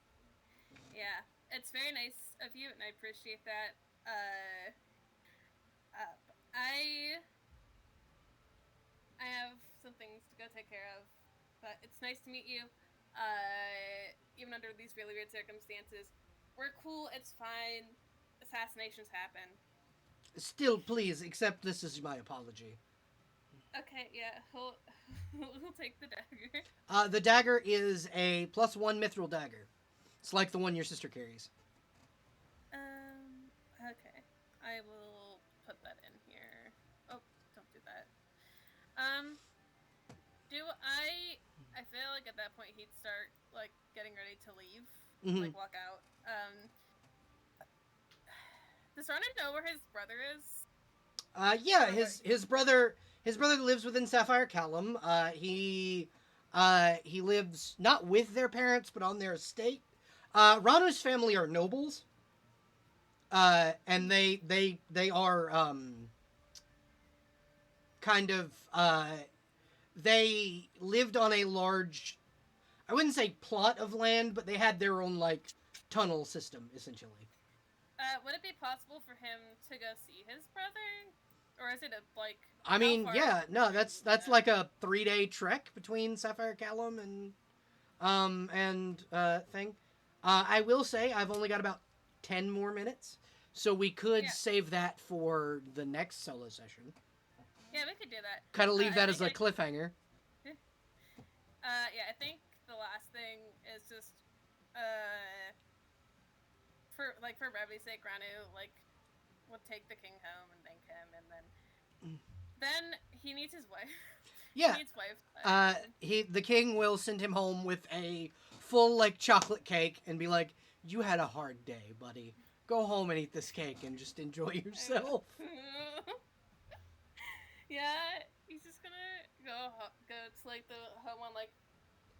B: Yeah, it's very nice of you, and I appreciate that. Uh, I have some things to go take care of, but it's nice to meet you. Even under these really weird circumstances, we're cool. It's fine. Assassinations happen.
A: Still, please accept this as my apology.
B: Okay, yeah, he'll take the dagger.
A: The dagger is a +1 mithril dagger. It's like the one your sister carries.
B: Okay, I will put that in here. Oh, don't do that. Um, do I feel like at that point he'd start like getting ready to leave,
A: Mm-hmm.
B: like walk out. Does Rana know where his brother is?
A: Yeah,
B: Or where?
A: his brother lives within Sapphire Callum. He lives not with their parents, but on their estate. Ranu's family are nobles. And they are kind of they lived on a large, I wouldn't say plot of land, but they had their own like tunnel system essentially.
B: Would it be possible for him to go see his brother, or is it a like
A: I
B: how
A: mean,
B: far is
A: yeah,
B: it
A: no,
B: from
A: that's like a 3-day trek between Sapphire Callum and thing. I will say I've only got about 10 more minutes, so we could
B: Yeah,
A: save that for the next solo session.
B: yeah, we could do that.
A: Kind of leave
B: I
A: that as
B: think
A: a cliffhanger.
B: yeah, I think the last thing is just uh for brevity's sake, Ranu like would take the king home and thank him, and then he needs his wife. He
A: Yeah,
B: needs wife
A: the king will send him home with a full like chocolate cake and be like, "You had a hard day, buddy. Go home and eat this cake and just enjoy yourself."
B: yeah, he's just gonna go to like the home on like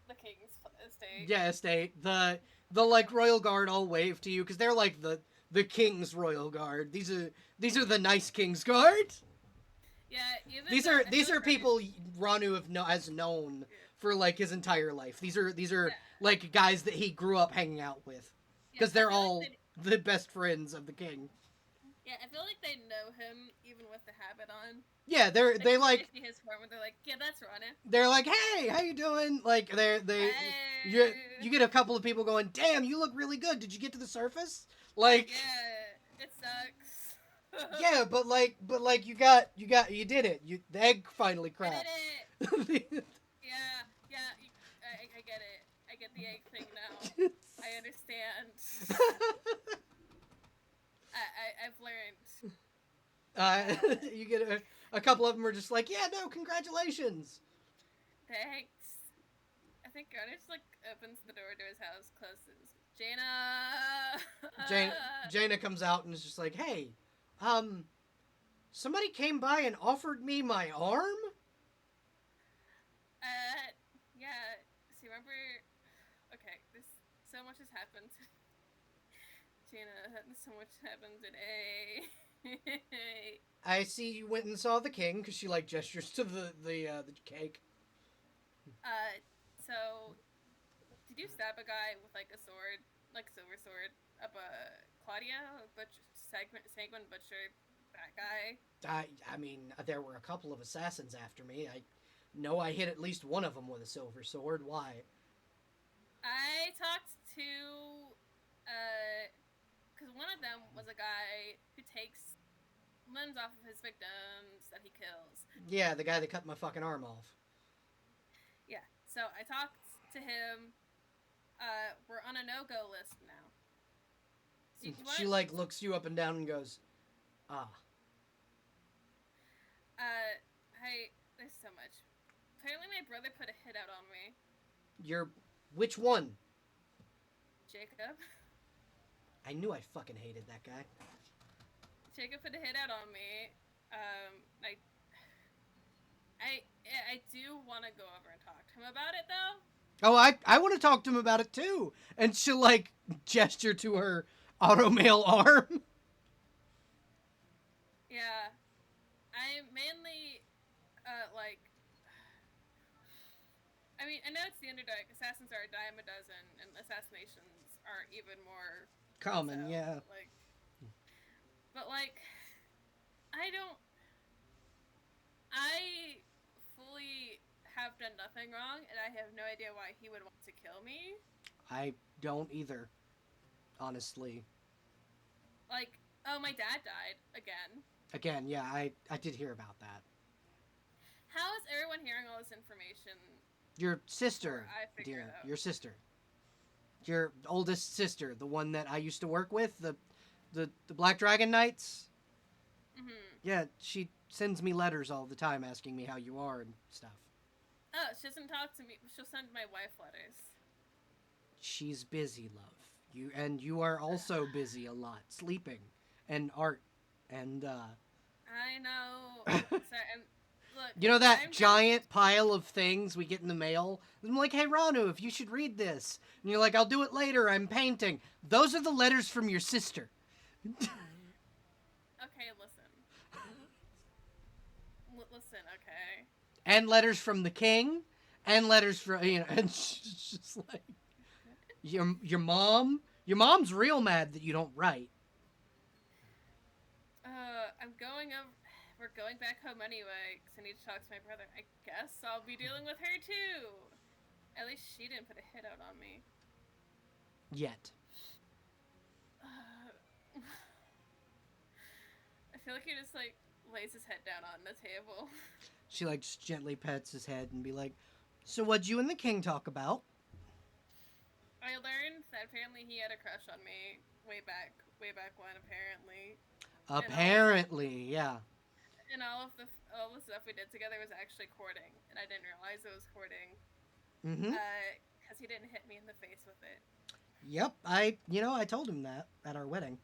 B: the king's estate.
A: Yeah, estate. The like royal guard all wave to you because they're like the king's royal guard. These are the nice king's guard.
B: Yeah, even
A: These
B: though
A: are
B: I feel
A: these
B: like
A: are people Ranu has known
B: yeah,
A: for like his entire life. These are
B: yeah,
A: like guys that he grew up hanging out with
B: yeah.
A: because
B: I
A: they're
B: feel like
A: all
B: they
A: the best friends of the king.
B: yeah, I feel like they know him even with the habit on.
A: Yeah, they're
B: Like
A: they
B: when they
A: like
B: see his form, they're like, yeah, that's Ranu.
A: they're like, hey, how you doing? Like you
B: Hey.
A: get a couple of people going, damn, you look really good. Did you get to the surface? Like,
B: Yeah, it sucks.
A: yeah, but you did it. The egg finally
B: I did
A: cracked.
B: it. Yeah, yeah. I get it. I get the egg thing now. I understand. I've learned.
A: You get a couple of them are just like, yeah, no, congratulations.
B: Thanks. I think Garner just like opens the door to his house, closes. Jaina.
A: Jane, Jaina comes out and is just like, hey, um, somebody came by and offered me my arm.
B: Yeah. So remember? Okay, this so much has happened. Jaina, so much happened today.
A: I see you went and saw the king because she like gestures to the cake.
B: So did you stab a guy with like a sword, like a silver sword, up a Claudia, butcher, Sanguine butcher, that guy?
A: I mean, there were a couple of assassins after me. I know I hit at least one of them with a silver sword. Why?
B: I talked to, because one of them was a guy who takes limbs off of his victims that he kills.
A: Yeah, the guy that cut my fucking arm off.
B: Yeah, so I talked to him. We're on a no-go list now. So
A: She like looks you up and down and goes, ah.
B: Hey, there's so much. Apparently my brother put a hit out on me.
A: Which one?
B: Jacob.
A: I knew I fucking hated that guy.
B: Jacob put a hit out on me. I do want to go over and talk to him about it though.
A: Oh, I want to talk to him about it too. And she'll like gesture to her automail arm.
B: Yeah, I mainly like. I mean, I know it's the Underdark. Assassins are a dime a dozen, and assassinations are even more
A: Common,
B: so.
A: yeah.
B: Like, but like, I don't. I fully have done nothing wrong, and I have no idea why he would want to kill me.
A: I don't either, honestly.
B: Like, oh, my dad died again.
A: Again, yeah, I did hear about that.
B: How is everyone hearing all this information?
A: Your sister,
B: I figured
A: dear,
B: it out.
A: your sister. Your oldest sister, the one that I used to work with, the Black Dragon Knights.
B: Mm-hmm.
A: Yeah, she sends me letters all the time asking me how you are and stuff.
B: Oh, she doesn't talk to me. She'll send my wife letters.
A: She's busy, love. You are also busy a lot, sleeping and art and
B: I know. Sorry, look.
A: you know that giant pile of things we get in the mail? I'm like, hey Ranu, if you should read this. And you're like, I'll do it later, I'm painting. Those are the letters from your sister.
B: Okay, listen. Listen, okay.
A: And letters from the king. And letters from and she's just like your mom's real mad that you don't write.
B: I'm going over. We're going back home anyway, because I need to talk to my brother. I guess I'll be dealing with her too. At least she didn't put a hit out on me.
A: Yet.
B: I feel like he just like lays his head down on the table.
A: She like just gently pets his head and be like, so what'd you and the king talk about?
B: I learned that apparently he had a crush on me way back when apparently.
A: Apparently, yeah.
B: And all the stuff we did together was actually courting, and I didn't realize it was courting.
A: Mm-hmm.
B: Because he didn't hit me in the face with it.
A: Yep, I told him that at our wedding.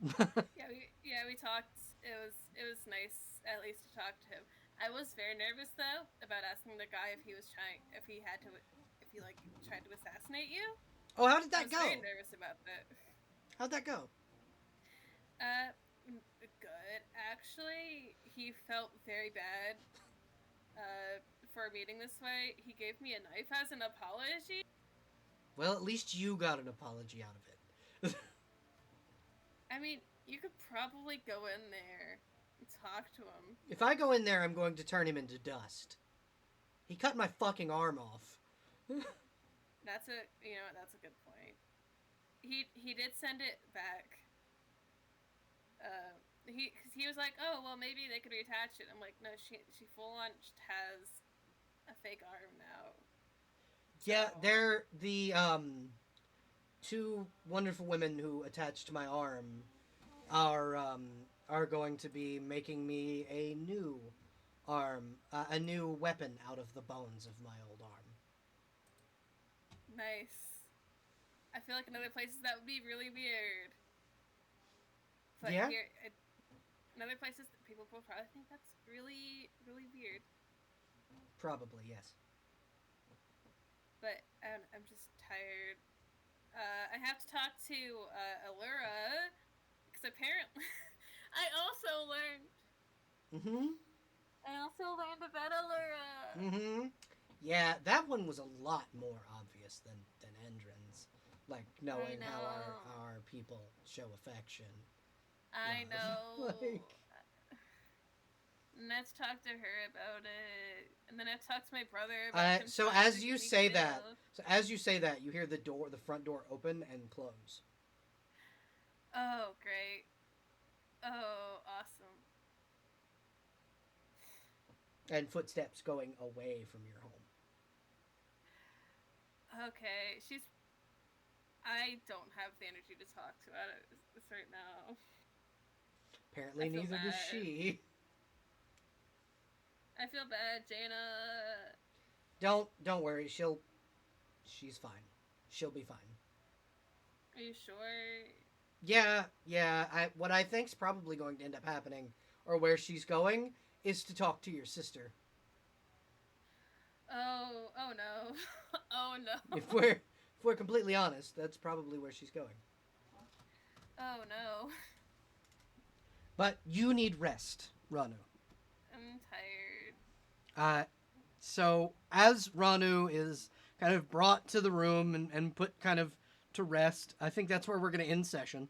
B: We talked. It was nice at least to talk to him. I was very nervous though about asking the guy if he tried to assassinate you.
A: Oh, how did
B: I
A: that
B: was very
A: go?
B: nervous about that.
A: How'd that go?
B: Uh, Good. Actually, he felt very bad. For meeting this way, he gave me a knife as an apology.
A: Well, at least you got an apology out of it.
B: I mean, you could probably go in there and talk to him.
A: If I go in there, I'm going to turn him into dust. He cut my fucking arm off.
B: That's a good point. He did send it back. He was like, oh well, maybe they could reattach it. I'm like, no, she full on has a fake arm now.
A: Yeah,
B: So,
A: they're the two wonderful women who attached my arm are going to be making me a new arm, a new weapon out of the bones of my old arm.
B: nice. I feel like in other places that would be really weird. But
A: Yeah,
B: here, in other places, people will probably think that's really, really weird.
A: probably yes.
B: But I'm just tired. I have to talk to Allura because apparently I also learned.
A: Mm-hmm.
B: I also learned about Allura.
A: Mm-hmm. Yeah, that one was a lot more obvious than Endrin's. Like knowing how our people show affection.
B: I
A: Love.
B: know. And let's talk to her about it, and then I talk to my brother about him
A: So
B: trying to
A: as you
B: get me
A: say that,
B: killed.
A: you hear the front door open and close,
B: Oh, great. Oh, awesome.
A: and footsteps going away from your home.
B: Okay, I don't have the energy to talk to her right now.
A: Apparently,
B: I feel
A: neither does
B: bad.
A: she.
B: I feel bad, Jaina.
A: Don't worry. She's fine. She'll be fine.
B: Are you sure?
A: Yeah. What I think's probably going to end up happening, or where she's going, is to talk to your sister.
B: Oh no. Oh no.
A: If we're completely honest, that's probably where she's going.
B: Oh no.
A: But you need rest, Ranu.
B: I'm tired.
A: Uh, so as Ranu is kind of brought to the room and put kind of to rest, I think that's where we're going to end session.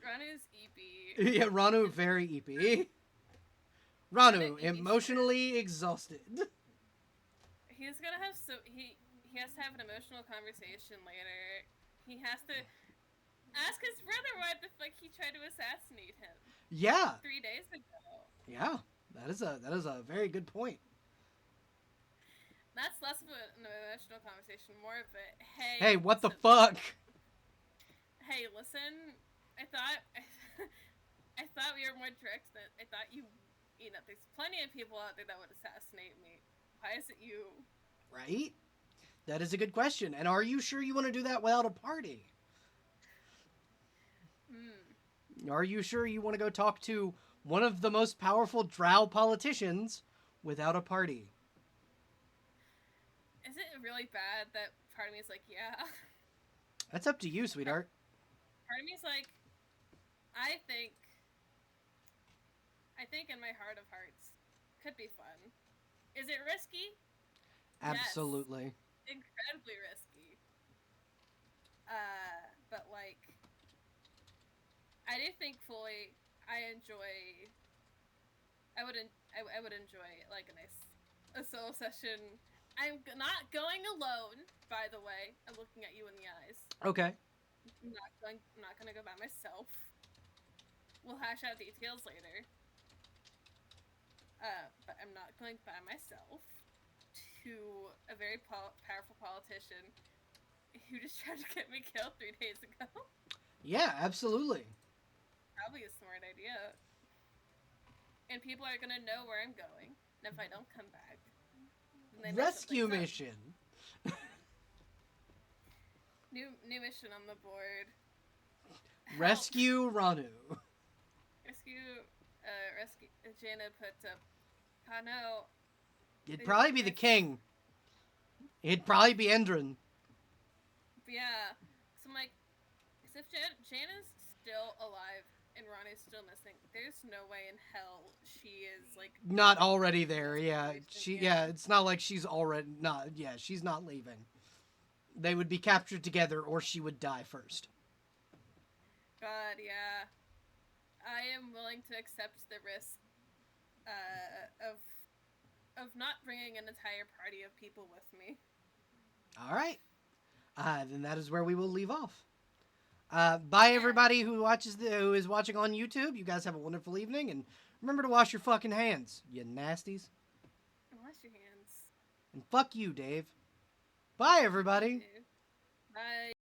B: Ranu's EP.
A: Yeah, Ranu very eepy.
B: Ranu
A: Ranu
B: EP.
A: emotionally exhausted.
B: He's gonna have he has to have an emotional conversation later. He has to ask his brother why the fuck he tried to assassinate him
A: Yeah,
B: 3 days ago.
A: yeah, that is a very good point.
B: That's less of an emotional conversation, more of a
A: Hey, what the
B: listen,
A: fuck?
B: hey, listen. I thought I thought we were more direct. Than I thought you know, there's plenty of people out there that would assassinate me. Why is it you?
A: Right? That is a good question. And are you sure you want to do that without a party? Are you sure you want to go talk to one of the most powerful drow politicians without a party?
B: Is it really bad that part of me is like, yeah?
A: That's up to you, sweetheart.
B: Part of me is like, I think in my heart of hearts, could be fun. Is it risky?
A: Absolutely.
B: Yes. Incredibly risky. But like, I do think fully I enjoy. I would enjoy like a solo session. I'm not going alone, by the way. I'm looking at you in the eyes.
A: Okay.
B: I'm not gonna go by myself. We'll hash out details later. But I'm not going by myself to a very powerful politician who just tried to get me killed 3 days ago.
A: Yeah, absolutely.
B: Probably a smart idea. And people are gonna know where I'm going. And if I don't come back, then they
A: Rescue mission.
B: New mission on the board.
A: Rescue Ranu.
B: Rescue. Jaina put up I know.
A: It'd probably be the king. It'd probably be Endrin.
B: Yeah. So I'm like, because if Jana's still alive and Ronnie's still missing, there's no way in hell she is like
A: Not already there. Yeah,
B: Yeah.
A: It's not like she's already not. Yeah, she's not leaving. They would be captured together, or she would die first.
B: God, yeah. I am willing to accept the risk of not bringing an entire party of people with me.
A: All right. Then that is where we will leave off. Bye, everybody who is watching on YouTube. You guys have a wonderful evening, and remember to wash your fucking hands, you nasties.
B: Wash your hands.
A: And fuck you, Dave. Bye, everybody.
B: Bye.